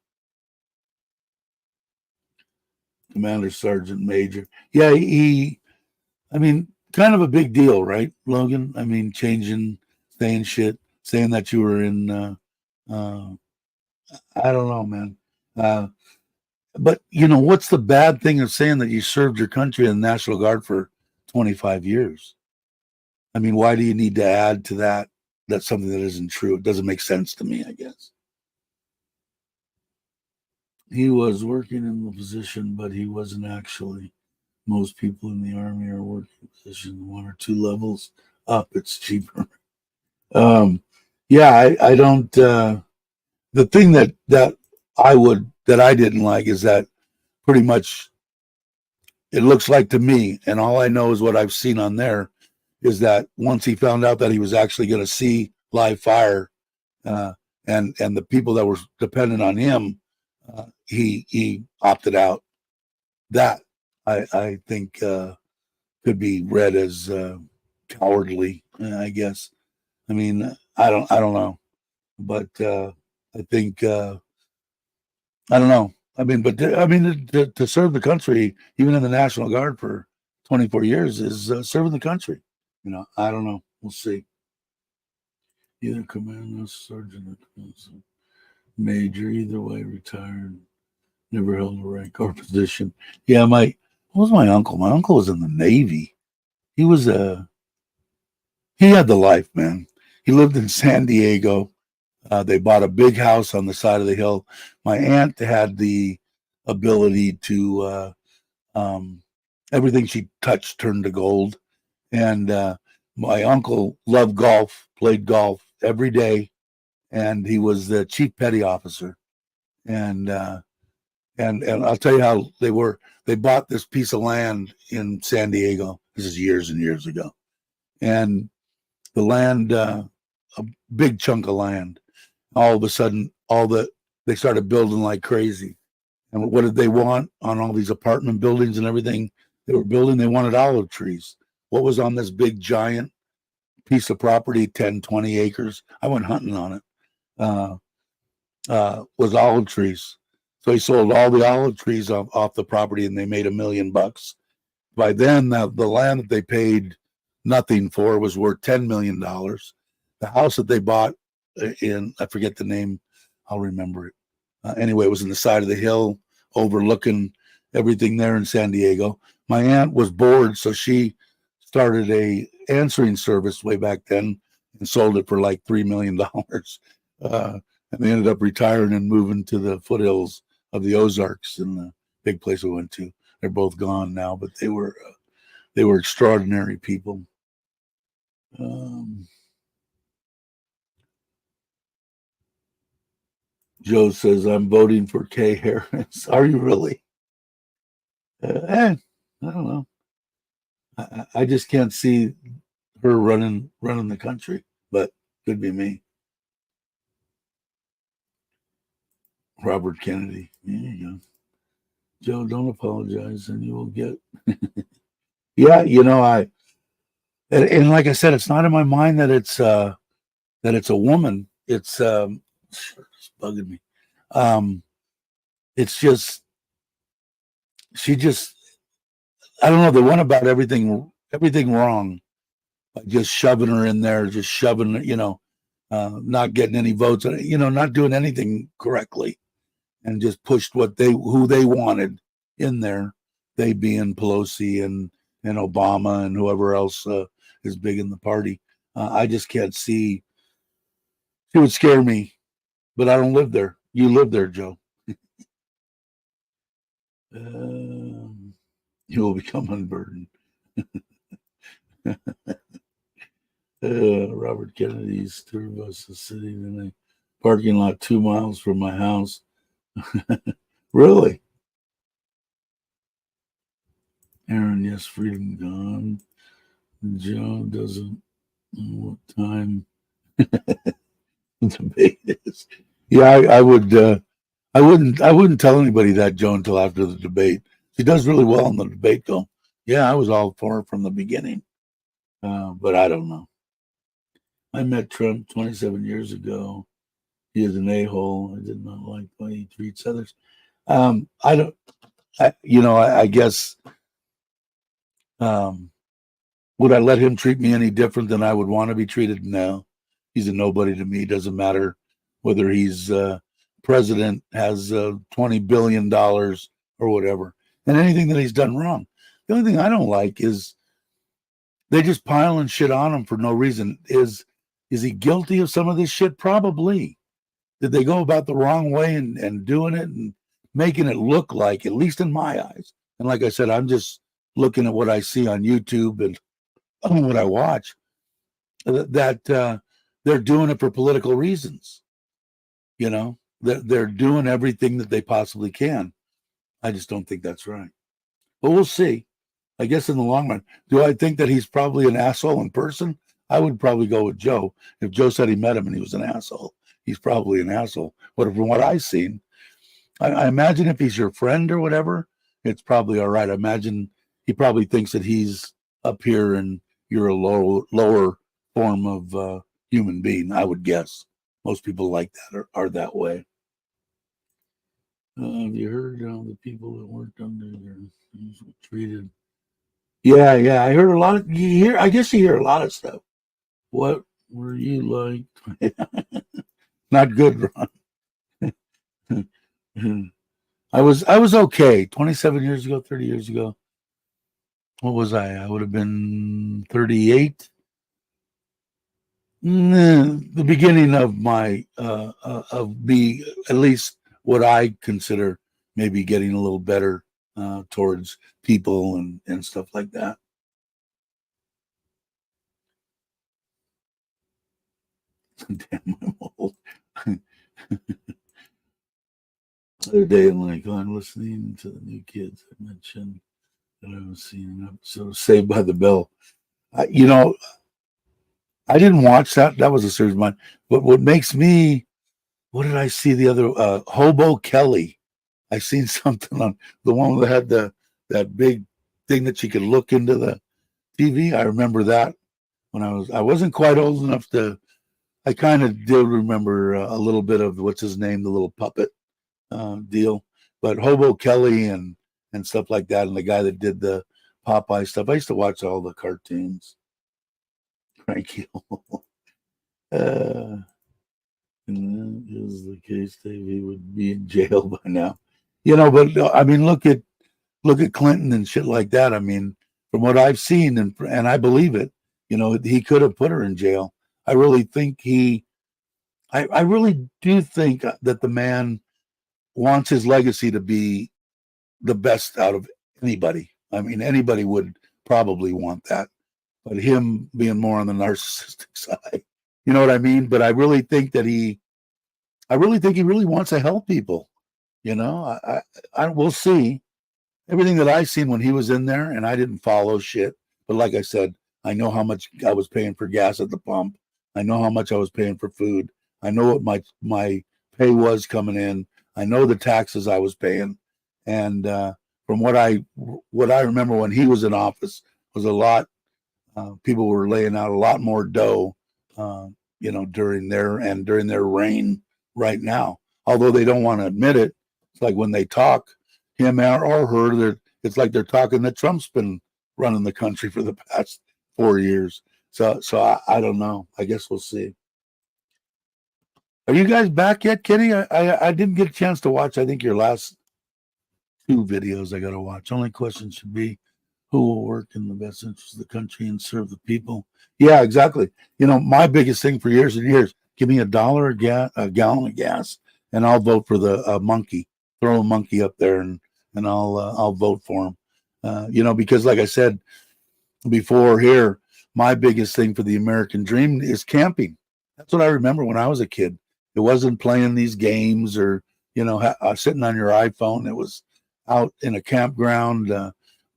Commander Sergeant Major. Yeah, I mean, kind of a big deal, right, Logan? I mean, saying shit, saying that you were in, I don't know, man. But, what's the bad thing of saying that you served your country in the National Guard for 25 years? I mean, why do you need to add to that? That's something that isn't true. It doesn't make sense to me, I guess. He was working in the position, but he wasn't actually. Most people in the Army are working position 1 or 2 levels up. It's cheaper. Yeah, I don't. The thing that I didn't like is that pretty much it looks like to me, and all I know is what I've seen on there, is that once he found out that he was actually going to see live fire, and the people that were dependent on him, he opted out. That I think could be read as cowardly, I guess. I mean, I don't know, but I think I don't know. I mean, but I mean, to serve the country, even in the National Guard for 24 years, is serving the country. I don't know. We'll see. Either commander, sergeant, or major, either way, retired, never held a rank or position. Yeah, what was my uncle? My uncle was in the Navy. He was he had the life, man. He lived in San Diego. They bought a big house on the side of the hill. My aunt had the ability to everything she touched turned to gold. And my uncle loved golf, played golf every day, and he was the chief petty officer. And and I'll tell you how they were. They bought this piece of land in San Diego. This is years and years ago, and the land, a big chunk of land. All of a sudden, they started building like crazy. And what did they want on all these apartment buildings and everything they were building? They wanted olive trees. What was on this big giant piece of property, 10, 20 acres? I went hunting on it. Was olive trees. So he sold all the olive trees off the property, and they made $1 million. By then, the land that they paid nothing for was worth $10 million. The house that they bought I forget the name, I'll remember it. Anyway, it was in the side of the hill overlooking everything there in San Diego. My aunt was bored, so she started a answering service way back then and sold it for like $3 million. And they ended up retiring and moving to the foothills of the Ozarks, in the big place we went to. They're both gone now, but they were extraordinary people. Joe says, I'm voting for Kay Harris. Are you really? I don't know. I just can't see her running the country, but could be me. Robert Kennedy. There you go. Joe, don't apologize and you will get. Yeah, and like I said, it's not in my mind that it's a woman. It's bugging me. It's just she just I don't know. They went about everything wrong by just shoving her in there, just shoving not getting any votes, not doing anything correctly, and just pushed who they wanted in there. They being Pelosi and Obama and whoever else is big in the party. I just can't see She would scare me, but I don't live there. You live there, Joe. You will become unburdened. Robert Kennedy's tour bus is sitting in a parking lot 2 miles from my house. Really? Aaron, yes, freedom gone. Joe doesn't know what time the debate is. Yeah, I would. I wouldn't tell anybody that, Joe, until after the debate. She does really well in the debate, though. Yeah, I was all for her from the beginning, but I don't know. I met Trump 27 years ago. He is an a-hole. I did not like the way he treats others. I don't. I guess. Um, would I let him treat me any different than I would want to be treated? No. He's a nobody to me. Doesn't matter whether he's president, has $20 billion or whatever, and anything that he's done wrong. The only thing I don't like is they just piling shit on him for no reason. Is he guilty of some of this shit? Probably. Did they go about the wrong way and doing it and making it look like, at least in my eyes? And like I said, I'm just looking at what I see on YouTube and what I watch, that they're doing it for political reasons. You know, they're doing everything that they possibly can. I just don't think that's right. But we'll see. I guess in the long run, do I think that he's probably an asshole in person? I would probably go with Joe. If Joe said he met him and he was an asshole, he's probably an asshole. But from what I've seen, I imagine if he's your friend or whatever, it's probably all right. I imagine he probably thinks that he's up here and you're a lower form of human being. I would guess most people like that are that way. Have you heard of the people that worked under their things were treated? Yeah, I heard a lot of you hear. I guess you hear a lot of stuff. What were you like? Not good, Ron. I was okay. 27 years ago, 30 years ago. What was I? I would have been 38. The beginning of my of be at least what I consider maybe getting a little better towards people and stuff like that. Damn, I'm old. The other day, I'm listening to the new kids. I mentioned that I was seeing an episode of Saved by the Bell. I didn't watch that. That was a series of mine. But what makes me, what did I see the other? Hobo Kelly. I seen something on the one that had that big thing that you could look into the TV. I remember that when I wasn't quite old enough to. I kind of did remember a little bit of what's his name, the little puppet deal, but Hobo Kelly and stuff like that, and the guy that did the Popeye stuff. I used to watch all the cartoons. Frank Hill. And that is the case, Dave, he would be in jail by now. But I mean, look at Clinton and shit like that. I mean, from what I've seen and I believe it, he could have put her in jail. I really think I really do think that the man wants his legacy to be the best out of anybody. I mean, anybody would probably want that, but him being more on the narcissistic side, you know what I mean? But I really think he really wants to help people. I we'll see. Everything that I seen when he was in there, and I didn't follow shit. But like I said, I know how much I was paying for gas at the pump. I know how much I was paying for food. I know what my pay was coming in. I know the taxes I was paying, and from what I remember when he was in office was a lot. People were laying out a lot more dough, during their reign right now. Although they don't want to admit it, it's like when they talk, him or her, it's like they're talking that Trump's been running the country for the past 4 years. So I don't know. I guess we'll see. Are you guys back yet, Kenny? I didn't get a chance to watch. I think your last 2 videos I got to watch. Only question should be, who will work in the best interest of the country and serve the people? Yeah, exactly. My biggest thing for years and years, give me a gallon of gas, and I'll vote for the monkey. Throw a monkey up there, and I'll vote for him. Because like I said before here, my biggest thing for the American dream is camping. That's what I remember when I was a kid. It wasn't playing these games or sitting on your iPhone. It was out in a campground,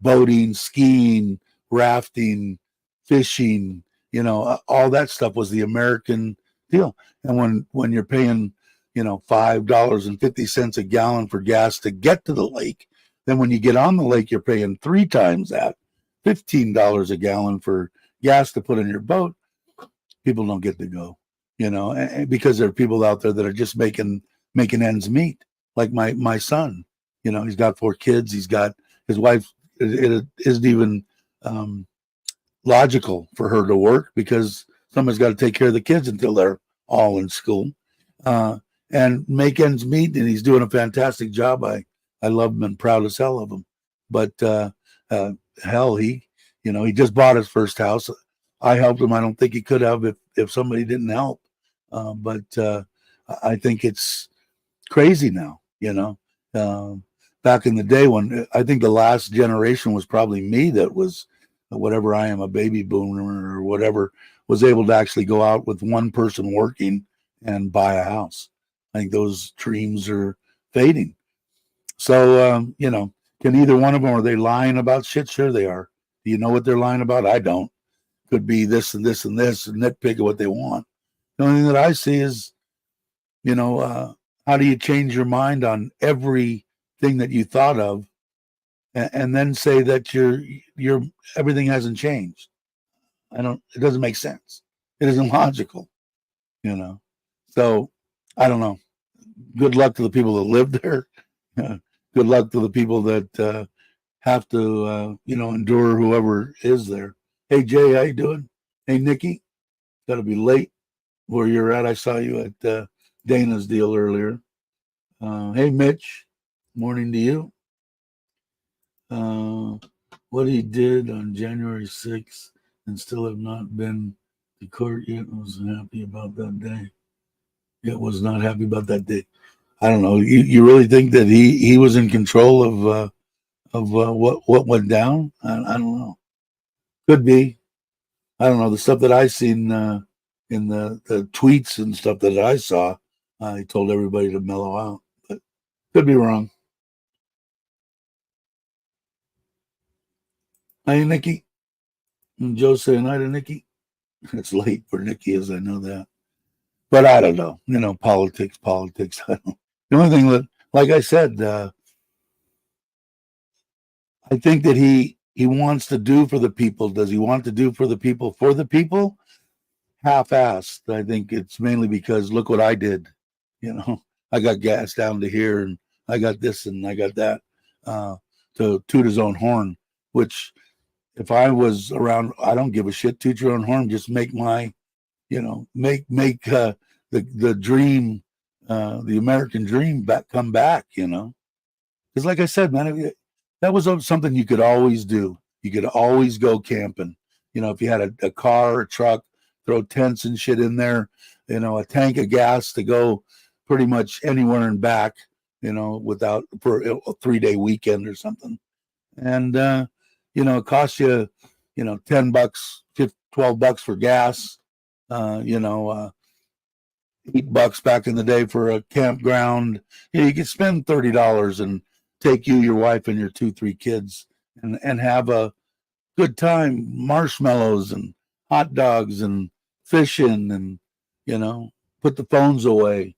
boating, skiing, rafting, fishing. All that stuff was the American deal. And when you're paying, $5.50 a gallon for gas to get to the lake, then when you get on the lake, you're paying 3 times that, $15 a gallon for gas to put in your boat. People don't get to go, because there are people out there that are just making ends meet. Like my son, he's got 4 kids. He's got his wife. It isn't even logical for her to work because someone's got to take care of the kids until they're all in school and make ends meet. And he's doing a fantastic job. I love him and proud as hell of him. But hell, he just bought his first house. I helped him. I don't think he could have if somebody didn't help. But I think it's crazy now, back in the day when I think the last generation was probably me that was whatever I am, a baby boomer or whatever, was able to actually go out with one person working and buy a house. I think those dreams are fading. So, can either one of them, are they lying about shit? Sure they are. Do you know what they're lying about? I don't. Could be this and this and this and nitpick what they want. The only thing that I see is, how do you change your mind on everything that you thought of and then say that your everything hasn't changed? It doesn't make sense. It isn't logical, So I don't know. Good luck to the people that live there. Good luck to the people that have to, endure whoever is there. Hey, Jay, how you doing? Hey, Nikki, got to be late where you're at. I saw you at Dana's deal earlier. Hey, Mitch, morning to you. What he did on January 6th and still have not been to court yet. I was happy about that day. It was not happy about that day. I don't know. You really think that he was in control of what went down? I don't know. Could be. I don't know. The stuff that I seen in the tweets and stuff that I saw, I told everybody to mellow out, but could be wrong. Hi, Nikki. And Joe saying hi to Nikki. It's late for Nikki, as I know that. But I don't know. Politics. I don't. The only thing that, like I said, I think that he wants to do for the people. Does he want to do for the people? For the people? Half-assed. I think it's mainly because look what I did. I got gas down to here, and I got this, and I got that to toot his own horn. Which, if I was around, I don't give a shit. Toot your own horn. Just make my, make the dream, the American dream come back. Because like I said, man, that was something you could always do. You could always go camping. If you had a car, a truck, throw tents and shit in there, a tank of gas to go pretty much anywhere and back, without for a 3-day weekend or something. And, it costs you, $10, $12 for gas, $8 back in the day for a campground. You could spend $30 and take you, your wife, and your 2-3 kids and have a good time, marshmallows and hot dogs and fishing and, put the phones away.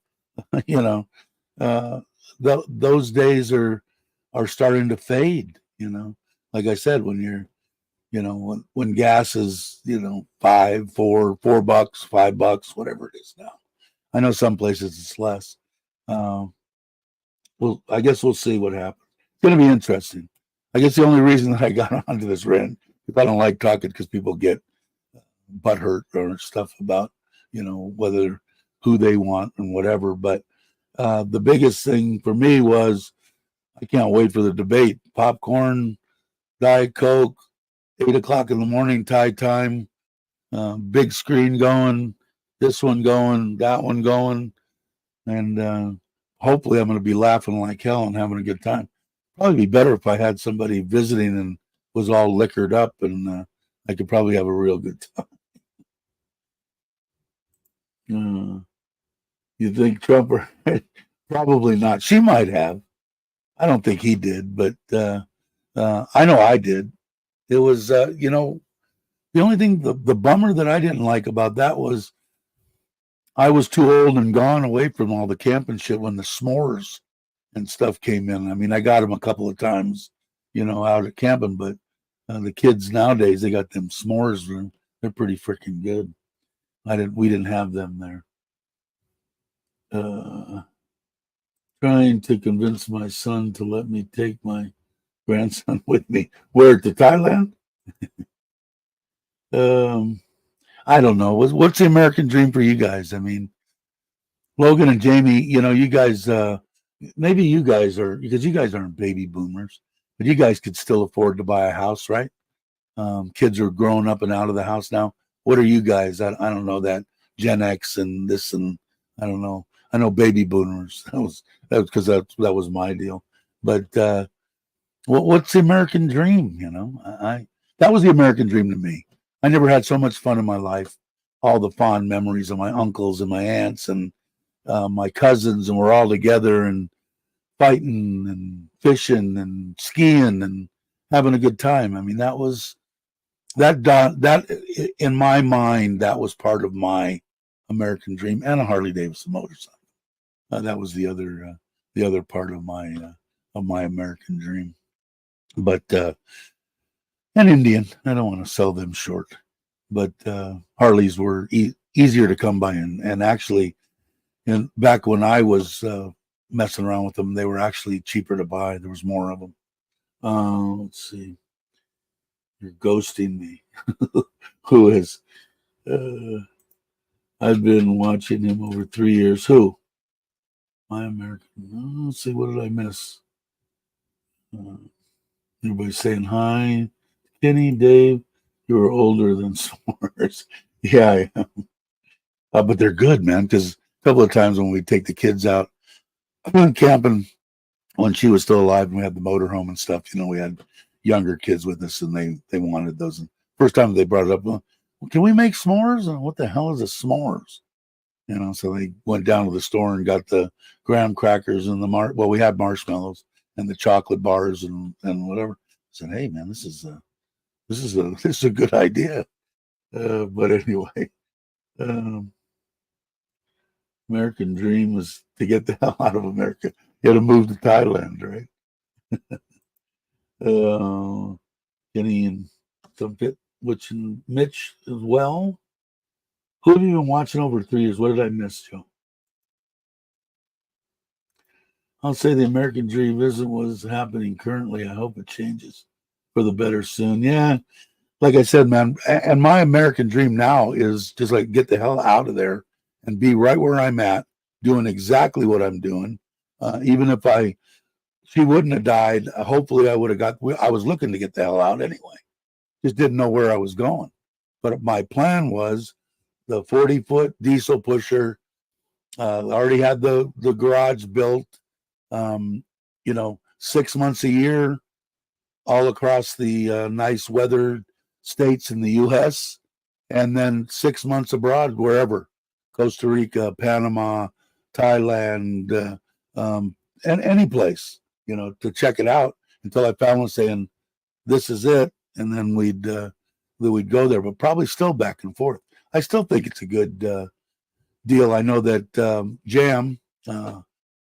Those days are starting to fade, like I said, when you're, when gas is, $4, $4, $5, whatever it is now. I know some places it's less. Well, I guess we'll see what happens. It's going to be interesting. I guess the only reason that I got onto this rant is I don't like talking because people get butthurt or stuff about, whether who they want and whatever. But the biggest thing for me was I can't wait for the debate. Popcorn, Diet Coke, 8 o'clock in the morning, Thai time, big screen going, this one going, that one going, and hopefully I'm going to be laughing like hell and having a good time. Probably be better if I had somebody visiting and was all liquored up, and I could probably have a real good time. You think Trump? Probably not. She might have. I don't think he did, but I know I did. It was, the only thing, the bummer that I didn't like about that was I was too old and gone away from all the camping shit when the s'mores and stuff came in. I mean, I got them a couple of times, out at camping, but the kids nowadays, they got them s'mores. They're pretty freaking good. We didn't have them there. Trying to convince my son to let me take my grandson with me. Where, to Thailand? um, I don't know. What's the American dream for you guys? I mean, Logan and Jamie, you guys, maybe you guys are, because you guys aren't baby boomers, but you guys could still afford to buy a house, right? Kids are growing up and out of the house now. What are you guys? I don't know that Gen X and this, and I don't know. I know baby boomers. That was because that was my deal. But what's the American dream? I that was the American dream to me. I never had so much fun in my life. All the fond memories of my uncles and my aunts and my cousins, and we're all together and fighting and fishing and skiing and having a good time. I mean, that in my mind, that was part of my American dream, and a Harley Davidson motorcycle. That was the other part of my American dream. But an Indian, I don't want to sell them short, but Harleys were easier to come by, and actually, and back when I was messing around with them, they were actually cheaper to buy. There was more of them. Let's see. You're ghosting me. Who is? Uh, I've been watching him over 3 years. Who? My American. Let's see. What did I miss? Uh, Everybody's saying hi. Kenny, Dave, you are older than s'mores. Yeah, but they're good, man. Because a couple of times when we take the kids out, I went camping when she was still alive, and we had the motorhome and stuff. We had younger kids with us, and they wanted those. And first time they brought it up, well, can we make s'mores? And what the hell is a s'mores? So they went down to the store and got the graham crackers and well, we had marshmallows and the chocolate bars and whatever. I said, hey man, this is a good idea. But anyway, um, American dream was to get the hell out of America. You had to move to Thailand, right? Kenny and some fit, which Mitch as well. Who have you been watching over 3 years? What did I miss, Joe? I'll say the American dream isn't what is happening currently. I hope it changes for the better soon. Yeah, like I said, man, and my American dream now is just like get the hell out of there and be right where I'm at, doing exactly what I'm doing. Even if she wouldn't have died, hopefully I would have got. I was looking to get the hell out anyway. Just didn't know where I was going. But my plan was the 40-foot diesel pusher. Already had the garage built. 6 months a year, all across the nice weathered states in the U.S., and then 6 months abroad, wherever, Costa Rica, Panama, Thailand, and any place, to check it out until I found one saying this is it, and then we'd go there, but probably still back and forth. I still think it's a good deal. I know that Jam,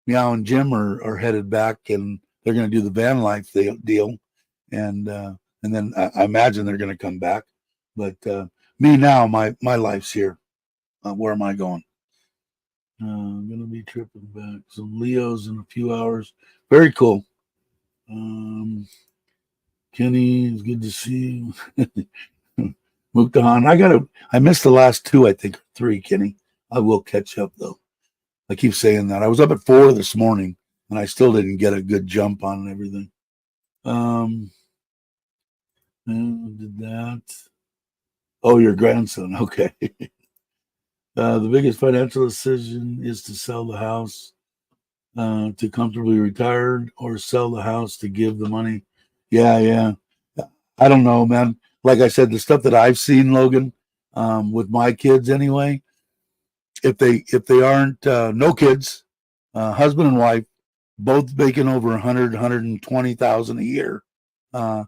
Meow, and Jim are headed back, and they're going to do the van life deal, and then I imagine they're going to come back. But me now, my life's here. Where am I going? I'm going to be tripping back. Some Leos in a few hours. Very cool. Kenny, it's good to see you. Muktahan, I missed the last two, I think, 3, Kenny. I will catch up though. I keep saying that. I was up at 4 this morning and I still didn't get a good jump on everything. Did that. Oh, your grandson. Okay. The biggest financial decision is to sell the house to comfortably retire, or sell the house to give the money. Yeah, yeah. I don't know, man. Like I said, the stuff that I've seen, Logan, with my kids anyway, if they aren't no kids, husband and wife, both making over 120,000 a year, uh,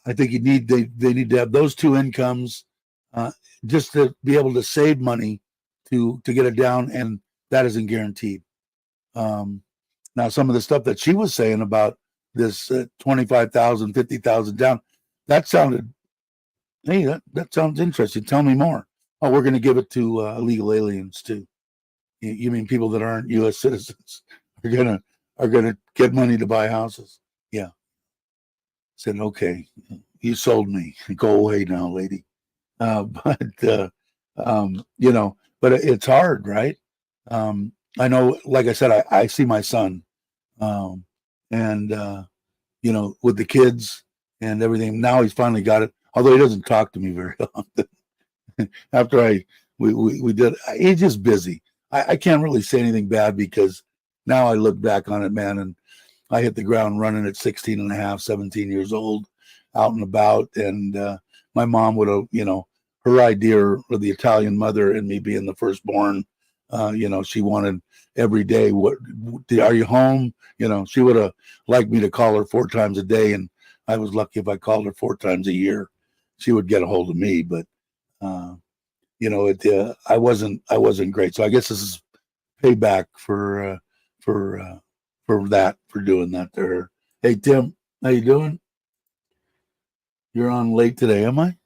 I think they need to have those two incomes, uh, just to be able to save money to get it down, and that isn't guaranteed. Um, Now, some of the stuff that she was saying about this 25,000, 50,000 down, that sounded, hey, that sounds interesting. Tell me more. Oh, we're going to give it to illegal aliens too. You mean people that aren't U.S. citizens are gonna get money to buy houses? Yeah. Said, okay, you sold me. Go away now, lady. But but it's hard, right? I know, like I said, I see my son, um, and with the kids and everything. Now he's finally got it. Although he doesn't talk to me very often. After we did, he's just busy. I can't really say anything bad, because now I look back on it, man, and I hit the ground running at 16 and a half, 17 years old, out and about. And my mom would have, her idea, or the Italian mother, and me being the firstborn, she wanted every day, what are you home? She would have liked me to call her 4 times a day. And I was lucky if I called her 4 times a year. She would get a hold of me. But, I wasn't great. So I guess this is payback for doing that to her. Hey Tim, how you doing? You're on late today, am I?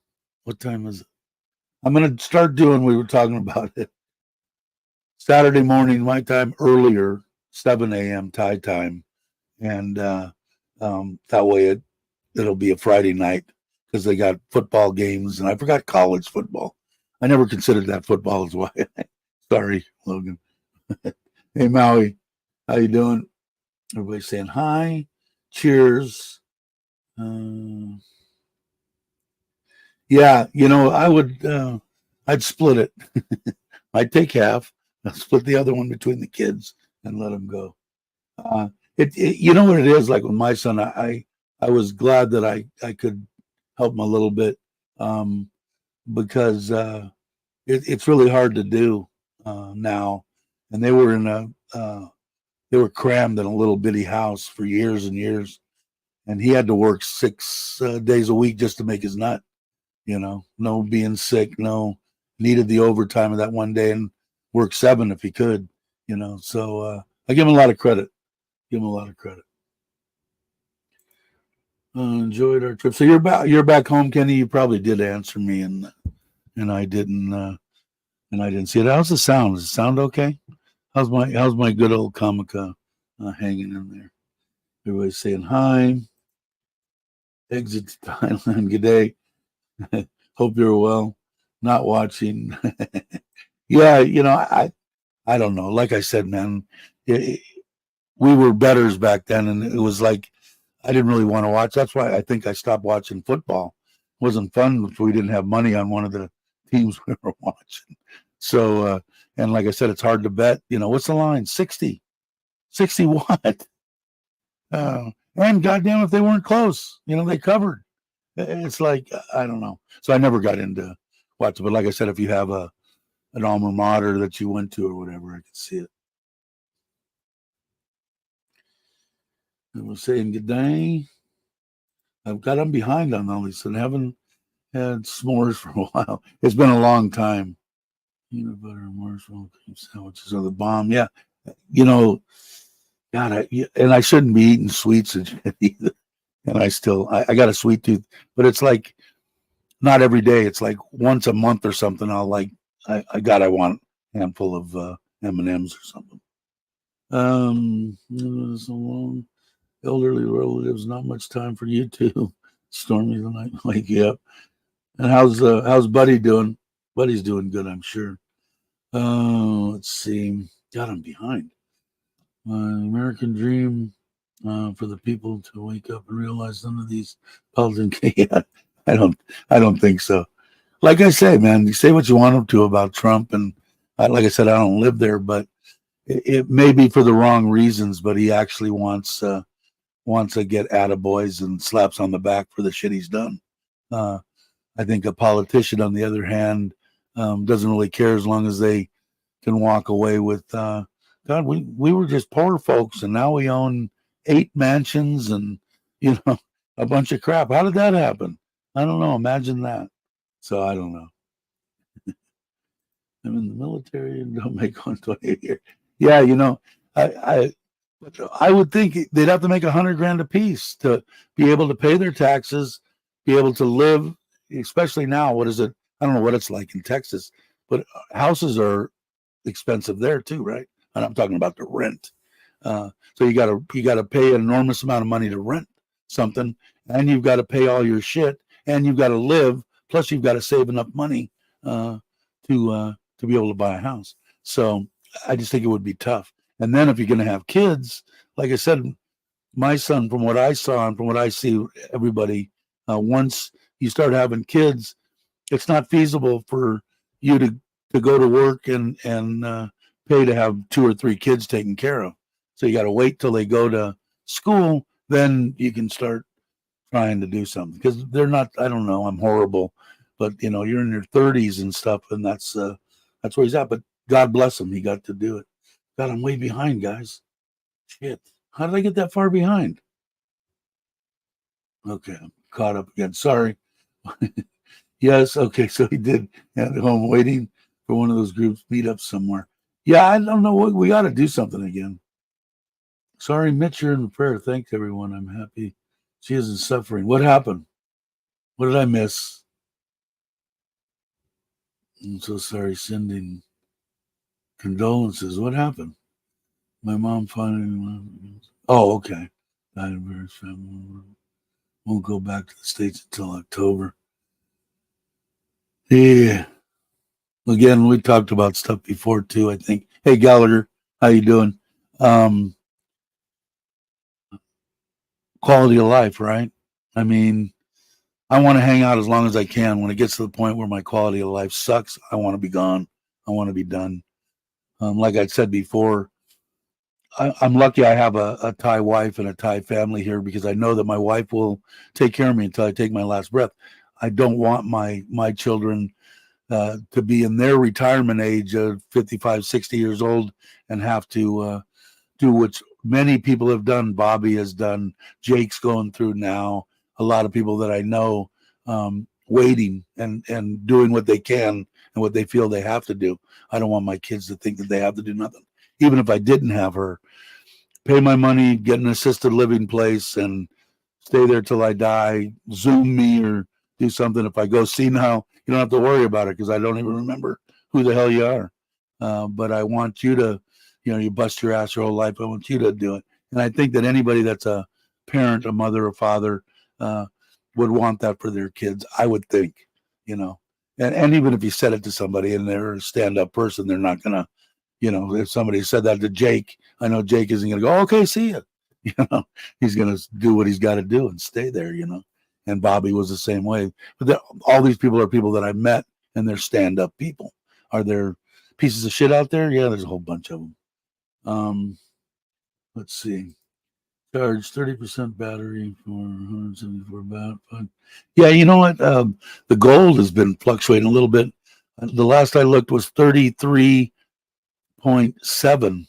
What time is it? I'm gonna start doing. We were talking about it Saturday morning, my time, earlier, 7 a.m. Thai time, and that way it'll be a Friday night, because they got football games, and I forgot college football. I never considered that football as well. Sorry, Logan. Hey Maui, how you doing? Everybody saying hi. Cheers. Uh, yeah, I'd split it. I'd take half, I'd split the other one between the kids, and let them go. Uh, you know what it is like with my son. I was glad that I could help him a little bit, um, because it's really hard to do now, and they were crammed in a little bitty house for years and years, and he had to work 6 days a week just to make his nut. No being sick, no, needed the overtime of that one day, and work 7 if he could. So I give him a lot of credit. Give him a lot of credit. Enjoyed our trip. So you're back home, Kenny. You probably did answer me, and I didn't see it. How's the sound? Does it sound okay? How's my good old Comica hanging in there? Everybody's saying hi. Exit to Thailand. Good day. Hope you're well. Not watching. Yeah, I don't know. Like I said, man, it, we were betters back then, and it was like I didn't really want to watch. That's why I think I stopped watching football. It wasn't fun if we didn't have money on one of the teams we were watching. So, and like I said, it's hard to bet. What's the line? 60. 60 what? And goddamn, if they weren't close, they covered. It's like, I don't know. So I never got into watching. But like I said, if you have an alma mater that you went to or whatever, I could see it. I was saying good day. I've got them behind on all these, and haven't had s'mores for a while. It's been a long time. Peanut butter and marshmallow cream sandwiches are the bomb. Yeah, God, and I shouldn't be eating sweets and shit either. And I got a sweet tooth, but it's like not every day. It's like once a month or something. I want a handful of M&Ms or something. Alone, elderly relatives, not much time for you too. Stormy tonight, like yep. And how's Buddy doing? Buddy's doing good, I'm sure. Let's see. God, I'm behind. American dream for the people to wake up and realize none of these politicians. Yeah, I don't think so. Like I say, man, you say what you want to about Trump, and like I said, I don't live there, but it may be for the wrong reasons. But he actually wants to get attaboys and slaps on the back for the shit he's done. I think a politician, on the other hand, doesn't really care as long as they can walk away with, God, we were just poor folks, and now we own 8 mansions and, you know, a bunch of crap. How did that happen? I don't know. Imagine that. So I don't know. I'm in the military and don't make 120 a year. Yeah, I I would think they'd have to make 100 grand a piece to be able to pay their taxes, be able to live, especially now. What is it? I don't know what it's like in Texas, but houses are expensive there too, right? And I'm talking about the rent. So you gotta pay an enormous amount of money to rent something, and you've got to pay all your shit, and you've got to live. Plus, you've got to save enough money uh, to be able to buy a house. So I just think it would be tough. And then if you're going to have kids, like I said, my son, from what I saw and from what I see, everybody, once you start having kids, it's not feasible for you to go to work and pay to have 2 or 3 kids taken care of. So you got to wait till they go to school, then you can start trying to do something because they're not. I don't know. I'm horrible, but you're in your 30s and stuff, and that's where he's at. But God bless him, he got to do it. God, I'm way behind, guys. Shit, how did I get that far behind? Okay, I'm caught up again. Sorry. Yes. Okay. So he did at home waiting for one of those groups meetups somewhere. Yeah, I don't know. We got to do something again. Sorry, Mitch, you're in the prayer. Thanks, everyone. I'm happy she isn't suffering. What happened? What did I miss? I'm so sorry. Sending condolences. What happened? My mom finally. Oh, okay. Died of various family. Won't go back to the States until October. Yeah. Again, we talked about stuff before too, I think. Hey Gallagher, how you doing? Um, Quality of life, right? I mean, I want to hang out as long as I can. When it gets to the point where my quality of life sucks, I want to be gone. I want to be done. Like I said before, I'm lucky I have a Thai wife and a Thai family here because I know that my wife will take care of me until I take my last breath. I don't want my children to be in their retirement age of 55, 60 years old and have to do what many people have done. Bobby has done. Jake's going through now. A lot of people that I know waiting and doing what they can and what they feel they have to do. I don't want my kids to think that they have to do nothing. Even if I didn't have her, pay my money, get an assisted living place, and stay there till I die. Zoom me or do something. If I go see now, you don't have to worry about it because I don't even remember who the hell you are. But I want you to, you bust your ass your whole life. I want you to do it. And I think that anybody that's a parent, a mother, a father, uh, would want that for their kids. I would think, you know. And even if you said it to somebody and they're a stand-up person, they're not gonna, if somebody said that to Jake, I know Jake isn't gonna go, okay, see you. You know, he's gonna do what he's got to do and stay there. And Bobby was the same way. But all these people are people that I met, and they're stand-up people. Are there pieces of shit out there? Yeah, there's a whole bunch of them. Let's see. Charge 30% battery for 174 baht. Yeah, you know what? The gold has been fluctuating a little bit. The last I looked was 33.7.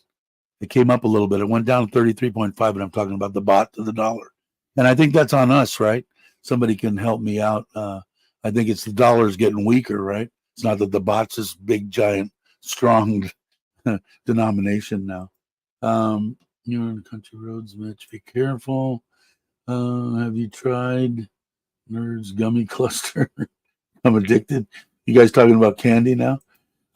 It came up a little bit. It went down to 33.5, and I'm talking about the baht to the dollar. And I think that's on us, right? Somebody can help me out. I think it's the dollar's getting weaker, right? It's not that the baht's this big, giant, strong denomination now. You're on country roads, Mitch. Be careful. Have you tried Nerds Gummy Cluster? I'm addicted. You guys talking about candy now?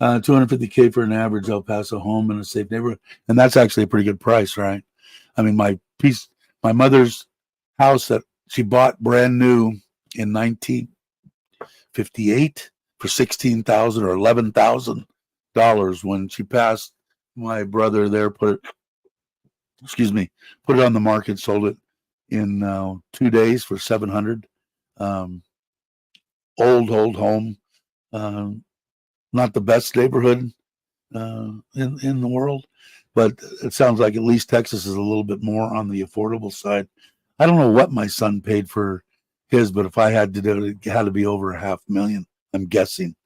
250K for an average El Paso home in a safe neighborhood, and that's actually a pretty good price, right? I mean, my mother's house that she bought brand new in 1958 for $16,000 or $11,000 when she passed. My brother there put it on the market, sold it in 2 days for 700. Old home, not the best neighborhood, in the world. But it sounds like at least Texas is a little bit more on the affordable side. I don't know what my son paid for his, but if I had to do it, it had to be over $500,000. I'm guessing.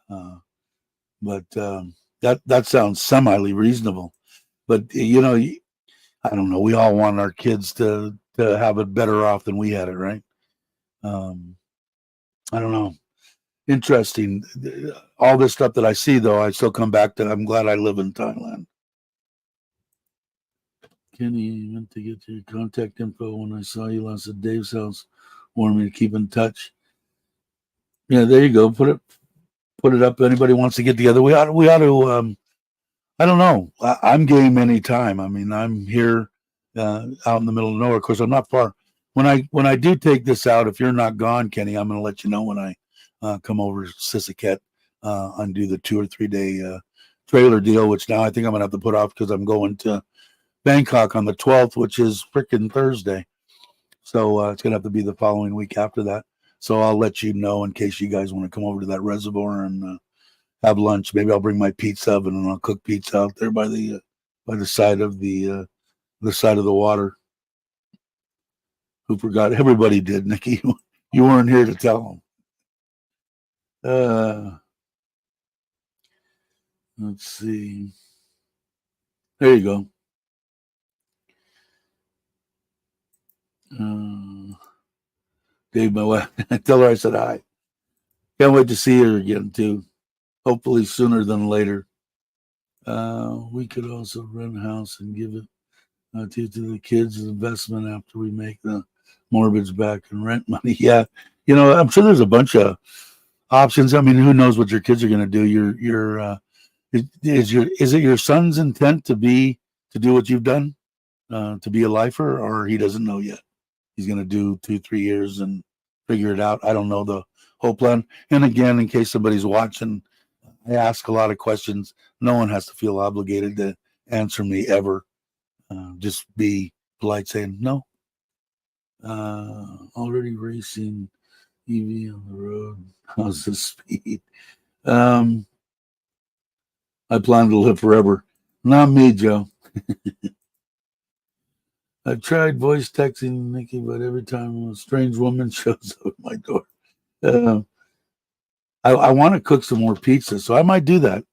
Uh, but that sounds semi reasonable. But I don't know. We all want our kids to have it better off than we had it, right? Um, I don't know. Interesting. All this stuff that I see, though, I still come back to. I'm glad I live in Thailand. Kenny, meant to get your contact info when I saw you last at Dave's house. Wanted me to keep in touch. Yeah, there you go. Put it up. Anybody wants to get together? We ought to. I don't know. I'm game anytime. I mean, I'm here out in the middle of nowhere. Of course, I'm not far. When I do take this out, if you're not gone, Kenny, I'm going to let you know when I come over to Sisaket and do the 2 or 3 day trailer deal, which now I think I'm going to have to put off because I'm going to Bangkok on the 12th, which is freaking Thursday. So it's going to have to be the following week after that. So I'll let you know in case you guys want to come over to that reservoir and have lunch. Maybe I'll bring my pizza oven and I'll cook pizza out there by the side of the side of the water. Who forgot? Everybody did, Nikki. You weren't here to tell them. Let's see. There you go. Dave, my wife. Tell her I said hi. Can't wait to see her again too. Hopefully sooner than later. We could also rent a house and give it to the kids as investment after we make the mortgage back and rent money. Yeah, I'm sure there's a bunch of options. I mean, who knows what your kids are going to do? Is it your son's intent to do what you've done, to be a lifer, or he doesn't know yet? He's going to do 2-3 years and figure it out. I don't know the whole plan. And again, in case somebody's watching, I ask a lot of questions. No one has to feel obligated to answer me ever. Just be polite, saying no. Already racing EV on the road. How's the speed? I plan to live forever. Not me, Joe. I've tried voice texting Nikki, but every time a strange woman shows up at my door, I want to cook some more pizza, so I might do that.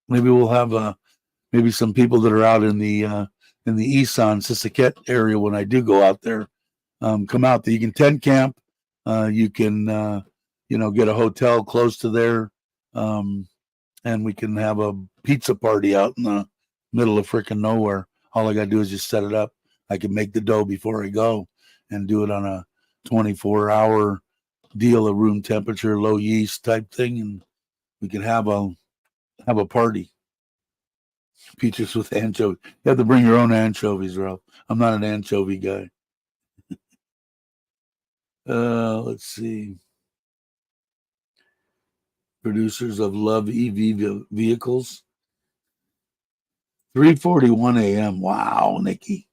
Maybe we'll have maybe some people that are out in the Isan Sisaket area when I do go out there. Come out there. You can tent camp. You can get a hotel close to there, and we can have a pizza party out in the middle of freaking nowhere. All I got to do is just set it up. I can make the dough before I go and do it on a 24-hour deal of room temperature, low yeast type thing, and we can have a party. Peaches with anchovies. You have to bring your own anchovies, Ralph. I'm not an anchovy guy. Let's see. Producers of Love EV vehicles. 3:41 a.m. Wow, Nikki.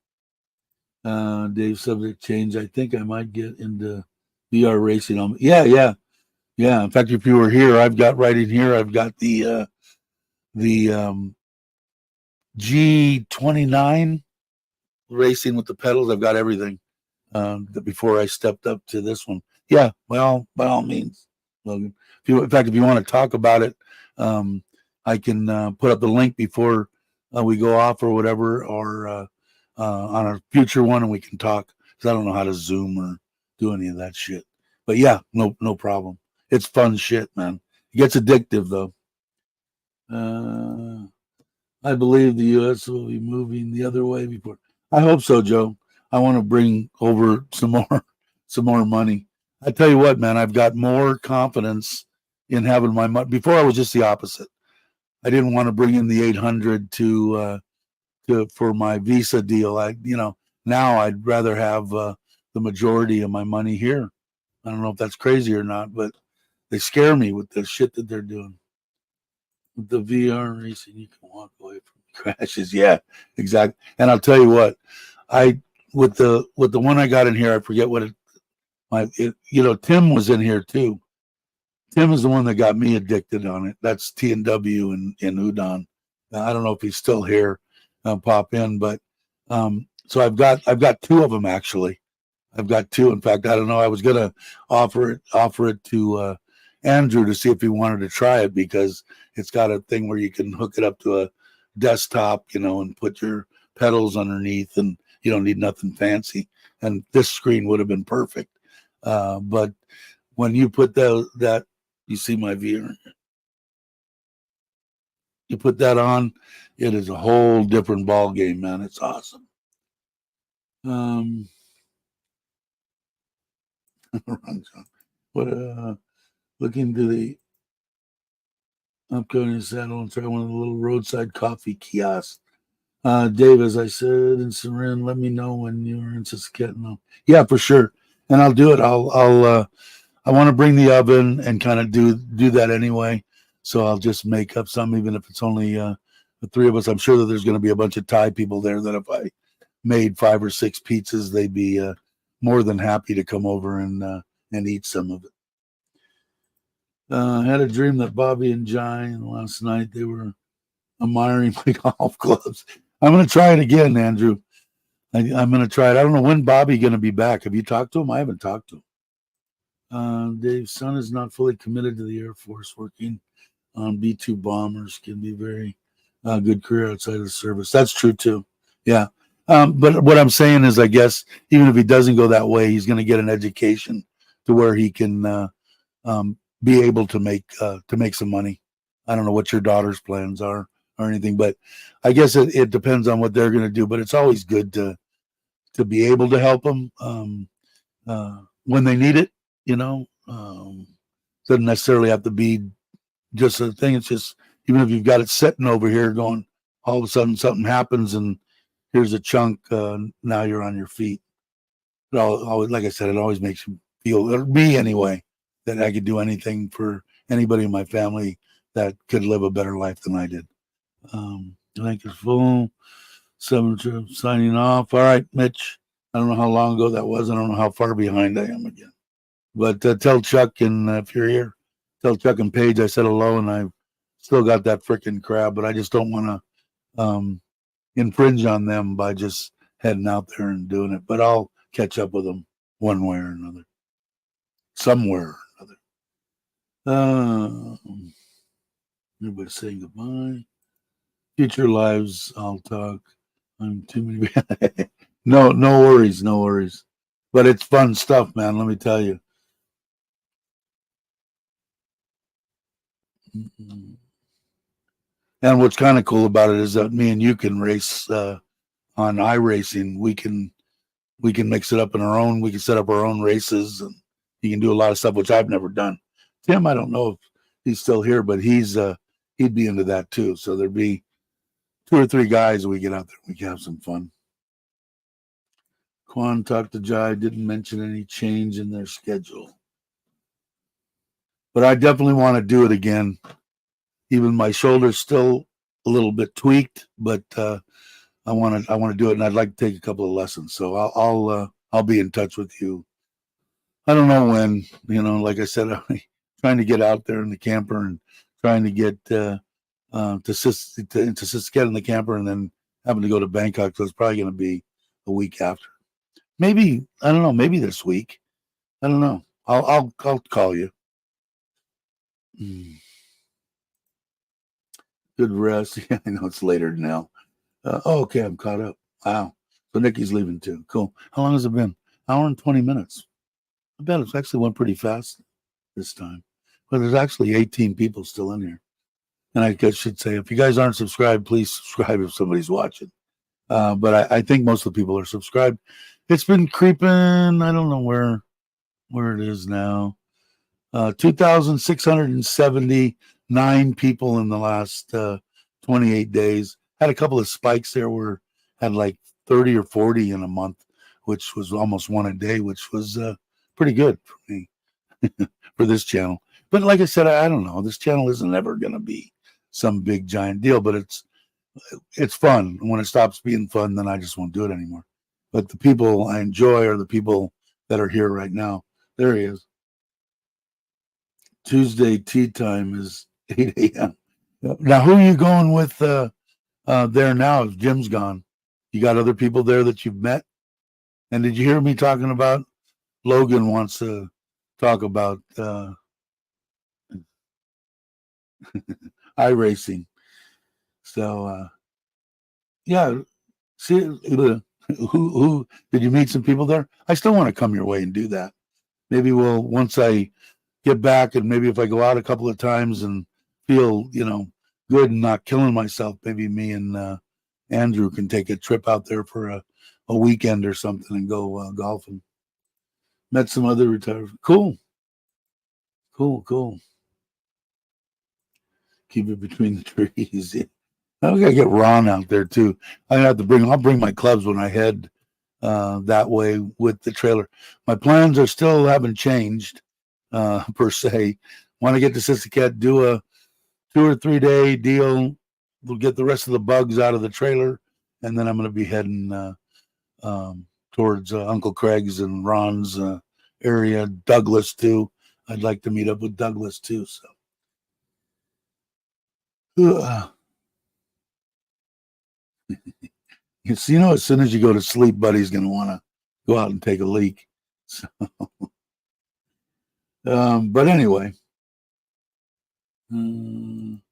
Dave, subject change. I think I might get into VR racing. Yeah. In fact, if you were here, I've got right in here. I've got the G29 racing with the pedals. I've got everything. Before I stepped up to this one. Yeah, well, by all means, Logan. In fact, if you want to talk about it, I can put up the link before we go off or whatever, or on a future one, and we can talk. Because I don't know how to Zoom or do any of that shit. But yeah, no problem. It's fun shit, man. It gets addictive though. I believe the U.S. will be moving the other way before. I hope so, Joe. I want to bring over some more money. I tell you what, man, I've got more confidence in having my money. Before I was just the opposite. I didn't want to bring in the 800 for my visa deal. Now I'd rather have the majority of my money here. I don't know if that's crazy or not, but they scare me with the shit that they're doing. With the VR racing, you can walk away from crashes. Yeah, exactly. And I'll tell you what, with the one I got in here, I forget what Tim was in here too. Tim is the one that got me addicted on it. That's T&W in Udon. I don't know if he's still here. Pop in, but so I've got two of them actually. I've got two. In fact, I don't know. I was gonna offer it to Andrew to see if he wanted to try it because it's got a thing where you can hook it up to a desktop, and put your pedals underneath, and you don't need nothing fancy. And this screen would have been perfect. But when you put that, you see my viewer. You put that on, it is a whole different ball game, man. It's awesome. What look into the upcoming saddle and try one of the little roadside coffee kiosks. Dave, as I said in Sarin, let me know when you're in Saskatchewan. Yeah, for sure, and I'll do it. I want to bring the oven and kind of do that anyway. So I'll just make up some, even if it's only the three of us. I'm sure that there's going to be a bunch of Thai people there that if I made 5 or 6 pizzas, they'd be more than happy to come over and eat some of it. I had a dream that Bobby and Jai last night, they were admiring my golf clubs. I'm going to try it again, Andrew. I'm going to try it. I don't know when Bobby's going to be back. Have you talked to him? I haven't talked to him. Dave's son is not fully committed to the Air Force. Working on B-2 bombers can be very good career outside of the service. That's true too. Yeah. But what I'm saying is, I guess even if he doesn't go that way, he's going to get an education to where he can be able to make some money. I don't know what your daughter's plans are or anything, but I guess it depends on what they're going to do. But it's always good to be able to help them when they need it. Doesn't necessarily have to be just a thing. It's just even if you've got it sitting over here, going all of a sudden something happens and here's a chunk. Now you're on your feet. It always, like I said, it always makes you feel, or me anyway, that I could do anything for anybody in my family that could live a better life than I did. I think it's full. 7 signing off. All right, Mitch. I don't know how long ago that was. I don't know how far behind I am again. But tell Chuck, and if you're here, tell Chuck and Paige I said hello, and I've still got that freaking crab, but I just don't want to infringe on them by just heading out there and doing it. But I'll catch up with them one way or another, somewhere or another. Everybody saying goodbye. Future lives, I'll talk. I'm too many. No worries, no worries. But it's fun stuff, man. Let me tell you. And what's kind of cool about it is that me and you can race on iRacing. We can mix it up in our own. We can set up our own races, and you can do a lot of stuff which I've never done. Tim, I don't know if he's still here, but he'd be into that too. So there'd be 2 or 3 guys. We get out there. We can have some fun. Quan talked to Jai. Didn't mention any change in their schedule, but I definitely want to do it again. Even my shoulder's still a little bit tweaked, but I want to do it, and I'd like to take a couple of lessons. So I'll be in touch with you. I don't know when. Like I said, I'm trying to get out there in the camper and trying to get to Siskiyou in the camper, and then having to go to Bangkok. So it's probably going to be a week after. Maybe, I don't know. Maybe this week. I don't know. I'll call you. Good rest. Yeah, I know it's later now. Okay, I'm caught up. Wow. So Nikki's leaving too. Cool. How long has it been? Hour and 20 minutes. I bet it's actually went pretty fast this time. But there's actually 18 people still in here. And I guess I should say, if you guys aren't subscribed, please subscribe if somebody's watching. But I think most of the people are subscribed. It's been creeping. I don't know where it is now. 2,679 people in the last 28 days. Had a couple of spikes there where had like 30 or 40 in a month, which was almost one a day, which was pretty good for me for this channel. But like I said, I don't know. This channel isn't ever going to be some big giant deal, but it's fun. When it stops being fun, then I just won't do it anymore. But the people I enjoy are the people that are here right now. There he is. Tuesday tea time is 8 a.m. Now, who are you going with there now. Jim's gone. You got other people there that you've met? And did you hear me talking about Logan wants to talk about iRacing? So yeah, see, who did you meet some people there? I still want to come your way and do that. Maybe we'll once I get back, and maybe if I go out a couple of times and feel good and not killing myself, maybe me and Andrew can take a trip out there for a weekend or something and go golfing. Met some other retired. Cool. Keep it between the trees. Yeah. I gotta get Ron out there too. I'll bring my clubs when I head that way with the trailer. My plans are still haven't changed per se. Want to get to Sissicat, do a 2 or 3 day deal. We'll get the rest of the bugs out of the trailer, and then I'm going to be heading towards Uncle Craig's and Ron's area, Douglas too. I'd like to meet up with Douglas too. So, as soon as you go to sleep, Buddy's going to want to go out and take a leak. So, but anyway, Ron,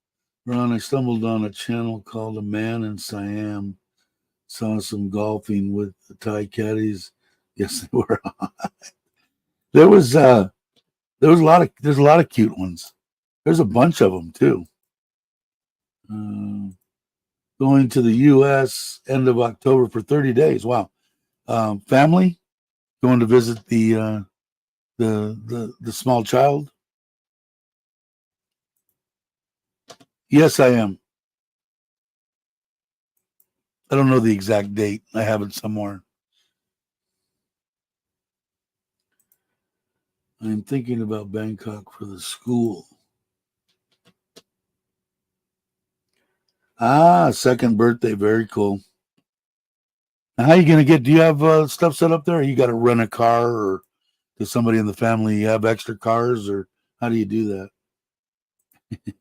I stumbled on a channel called A Man in Siam. Saw some golfing with the Thai caddies. Yes, they were. There's a lot of cute ones. There's a bunch of them too. Going to the U.S. end of October for 30 days. Wow. Family going to visit the small child. Yes, I am. I don't know the exact date. I have it somewhere. I'm thinking about Bangkok for the school. Second birthday. Very cool. Now, how are you going to get? Do you have stuff set up there? Or you got to rent a car, or does somebody in the family have extra cars, or how do you do that?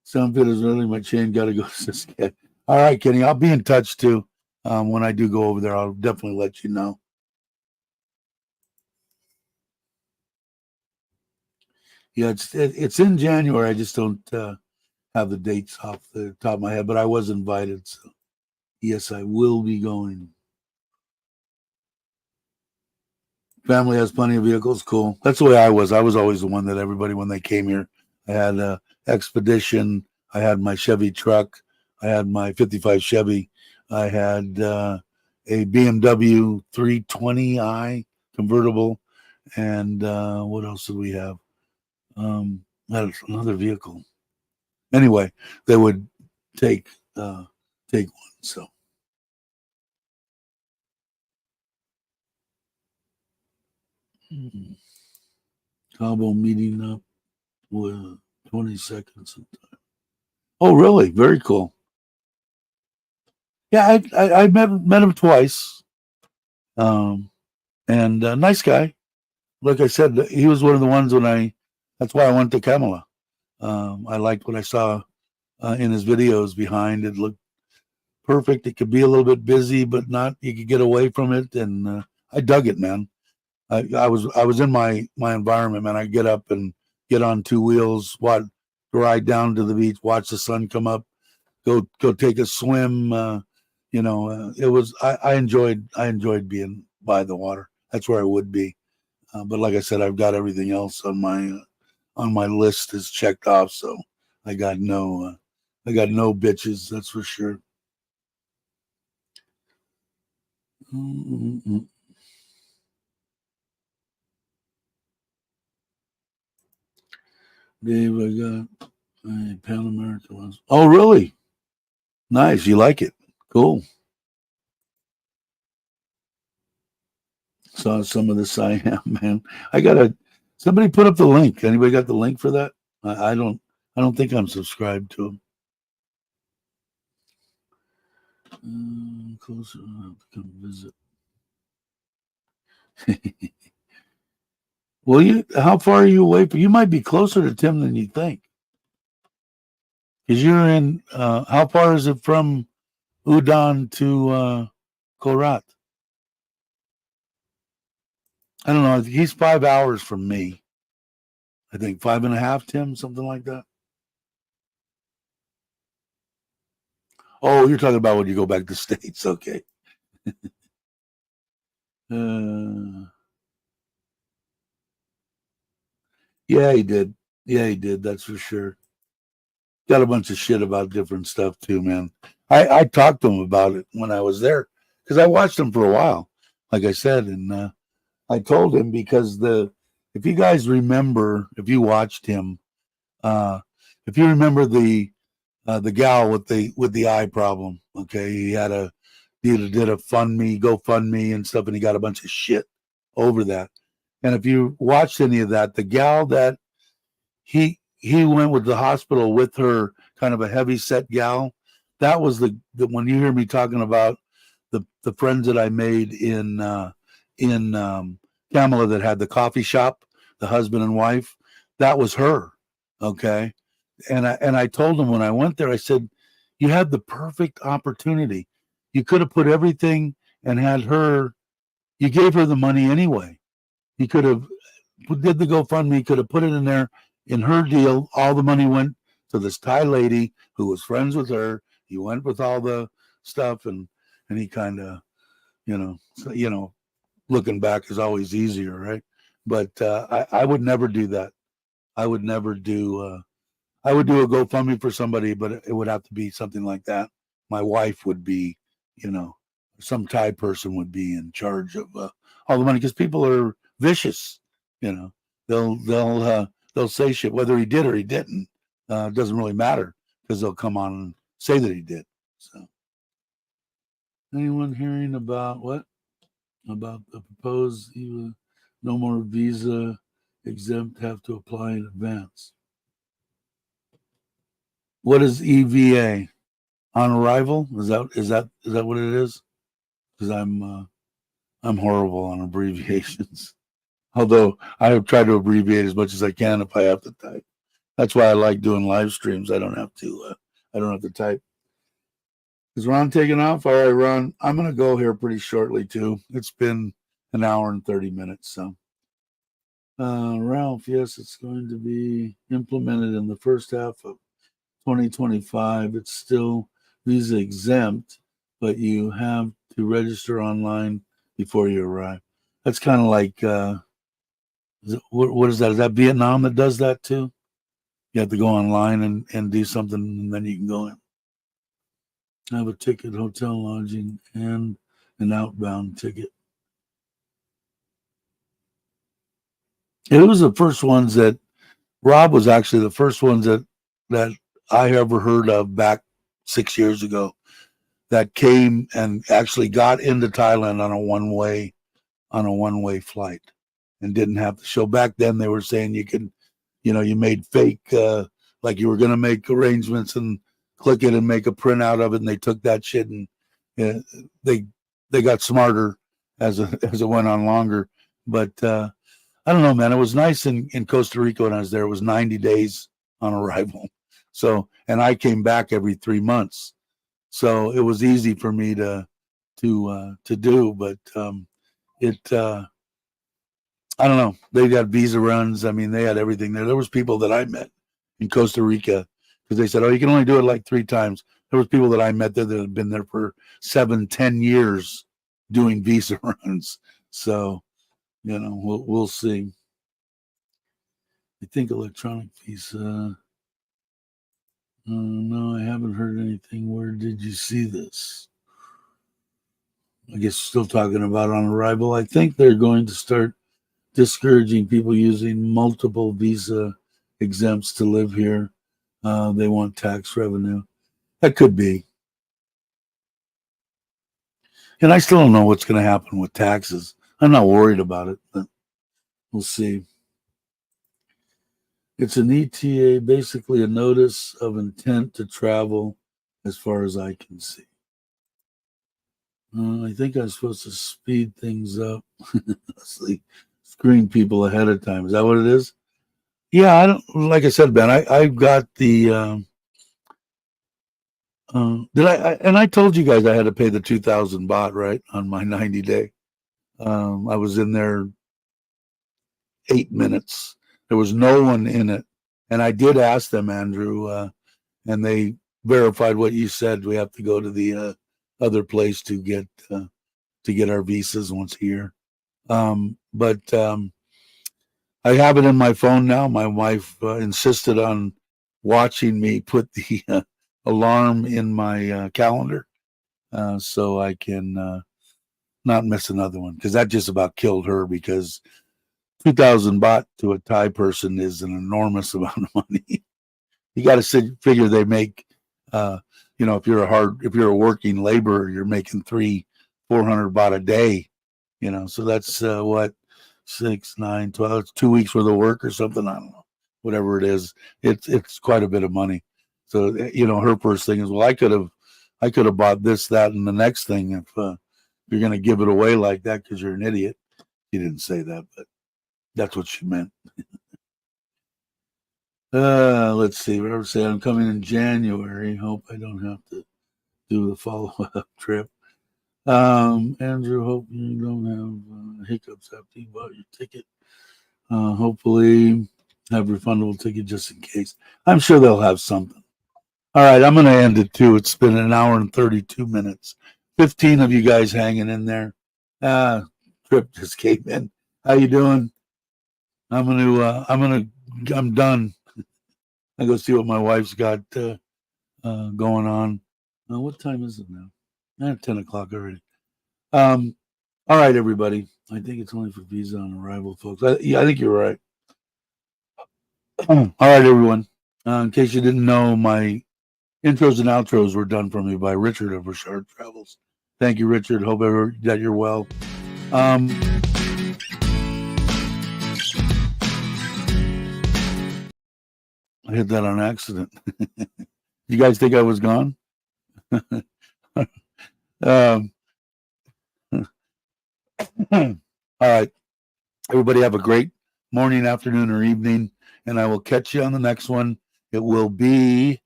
Soundfit is early. My chain got to go to Sissicat. All right, Kenny. I'll be in touch too. When I do go over there, I'll definitely let you know. Yeah, it's in January. I just don't have the dates off the top of my head, but I was invited, so yes, I will be going. Family has plenty of vehicles. Cool. That's the way I was. I was always the one that everybody, when they came here, I had a Expedition. I had my Chevy truck. I had my 55 Chevy. I had a BMW 320i convertible. And what else did we have? That's another vehicle. Anyway, they would take one. So Cabo meeting up with 20 seconds of time. Oh, really? Very cool. Yeah, I met him twice. And nice guy. Like I said, he was one of the ones that's why I went to Kamala. I liked what I saw in his videos behind. It looked perfect. It could be a little bit busy, but not, you could get away from it. And I dug it, man. I was in my environment, man. I get up and get on two wheels, ride down to the beach, watch the sun come up, go take a swim. It was I enjoyed being by the water. That's where I would be. But like I said, I've got everything else on my list is checked off. So I got no bitches. That's for sure. Mm-hmm. Dave, I got a Pan American ones. Oh, really? Nice. You like it? Cool. Saw some of this. I am, man. Somebody put up the link. Anybody got the link for that? I don't think I'm subscribed to them. Closer, I'll have to come visit. Well, how far are you away? You might be closer to Tim than you think. Because you're in, how far is it from Udon to Korat? I don't know. He's 5 hours from me. I think 5.5, Tim, something like that. Oh, you're talking about when you go back to the States. Okay. Yeah, he did. Yeah, he did. That's for sure. Got a bunch of shit about different stuff too, man. I talked to him about it when I was there because I watched him for a while, like I said, and I told him because if you guys remember, if you watched him, uh, if you remember the gal with the eye problem, okay, he did a GoFundMe and stuff, and he got a bunch of shit over that. And if you watched any of that, the gal that he went with the hospital with her, kind of a heavy set gal. That was the when you hear me talking about the friends that I made in Kamala that had the coffee shop, the husband and wife, that was her. Okay. And I told him when I went there, I said, you had the perfect opportunity. You could have put everything and had her, you gave her the money anyway. You could have did the GoFundMe, could have put it in there in her deal. All the money went to this Thai lady who was friends with her. He went with all the stuff, and he kind of, looking back is always easier, right? But I would never do that. I would never do. I would do a GoFundMe for somebody, but it would have to be something like that. My wife would be, you know, some Thai person would be in charge of all the money because people are vicious. You know, they'll say shit whether he did or he didn't. It doesn't really matter because they'll come on and say that he did. So, anyone hearing about what about the proposed no more visa exempt have to apply in advance? What is EVA? On arrival? Is that what it is? Because I'm horrible on abbreviations. Although I try to abbreviate as much as I can if I have to type. That's why I like doing live streams. I don't have to type. Is Ron taking off? All right, Ron. I'm gonna go here pretty shortly too. It's been an hour and 30 minutes. So Ralph, yes, it's going to be implemented in the first half of 2025. It's still visa exempt, but you have to register online before you arrive. That's kind of like what is that? Is that Vietnam that does that too? You have to go online and do something, and then you can go in. Have a ticket, hotel lodging, and an outbound ticket. It was the first ones that Rob was actually the first ones that I ever heard of back 6 years ago that came and actually got into Thailand on a one way flight and didn't have to show. Back then they were saying you could, you made fake like you were going to make arrangements and click it and make a printout of it, and they took that shit and uh, they got smarter as it went on longer. But I don't know, man. It was nice in Costa Rica when I was there. It was 90 days on arrival. So, and I came back every 3 months. So it was easy for me to do, but it I don't know. They got visa runs. I mean, they had everything there. There was people that I met in Costa Rica because they said, "Oh, you can only do it like 3 times." There was people that I met there that had been there for 7, 10 years doing visa runs. So we'll see. I think electronic visa. No, I haven't heard anything. Where did you see this? I guess still talking about on arrival. I think they're going to start discouraging people using multiple visa exempts to live here. They want tax revenue. That could be. And I still don't know what's going to happen with taxes. I'm not worried about it, but we'll see. It's an ETA, basically a notice of intent to travel, as far as I can see. I think I'm supposed to speed things up. Screen people ahead of time. Is that what it is? Yeah, I don't. Like I said, Ben, I've got the And I told you guys I had to pay the 2,000 baht, right, on my 90-day. I was in there 8 minutes. There was no one in it, and I did ask them, Andrew, and they verified what you said. We have to go to the other place to get our visas once a year. But I have it in my phone now. My wife insisted on watching me put the alarm in my calendar so I can not miss another one, because that just about killed her, because 2,000 baht to a Thai person is an enormous amount of money. You got to figure they make, if you're a working laborer, you're making 400 baht a day, so that's what, 6, 9, 12, it's 2 weeks worth of work or something. I don't know, whatever it is. It's quite a bit of money. So, her first thing is, well, I could have bought this, that, and the next thing if you're going to give it away like that because you're an idiot. She didn't say that, but that's what she meant. Let's see. Whatever say, I'm coming in January. Hope I don't have to do the follow-up trip. Andrew, hope you don't have hiccups after you bought your ticket. Hopefully have refundable ticket just in case. I'm sure they'll have something. All right, I'm going to end it too. It's been an hour and 32 minutes. 15 of you guys hanging in there. Trip just came in. How you doing? I'm done. I go see what my wife's got going on. What time is it now? 10 o'clock already. All right, everybody. I think it's only for visa on arrival, folks. I think you're right. All right, everyone. In case you didn't know, my intros and outros were done for me by Richard of Richard Travels. Thank you, Richard. Hope that you're well. I hit that on accident. You guys think I was gone? All right. Everybody have a great morning, afternoon, or evening, and I will catch you on the next one. It will be,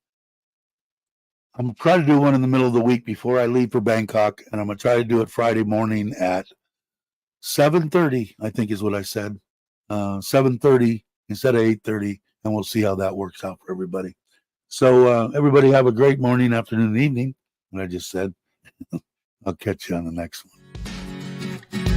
I'm going to try to do one in the middle of the week before I leave for Bangkok, and I'm going to try to do it Friday morning at 7:30, I think is what I said. 7:30 instead of 8:30, and we'll see how that works out for everybody. So everybody have a great morning, afternoon, and evening. What I just said. I'll catch you on the next one.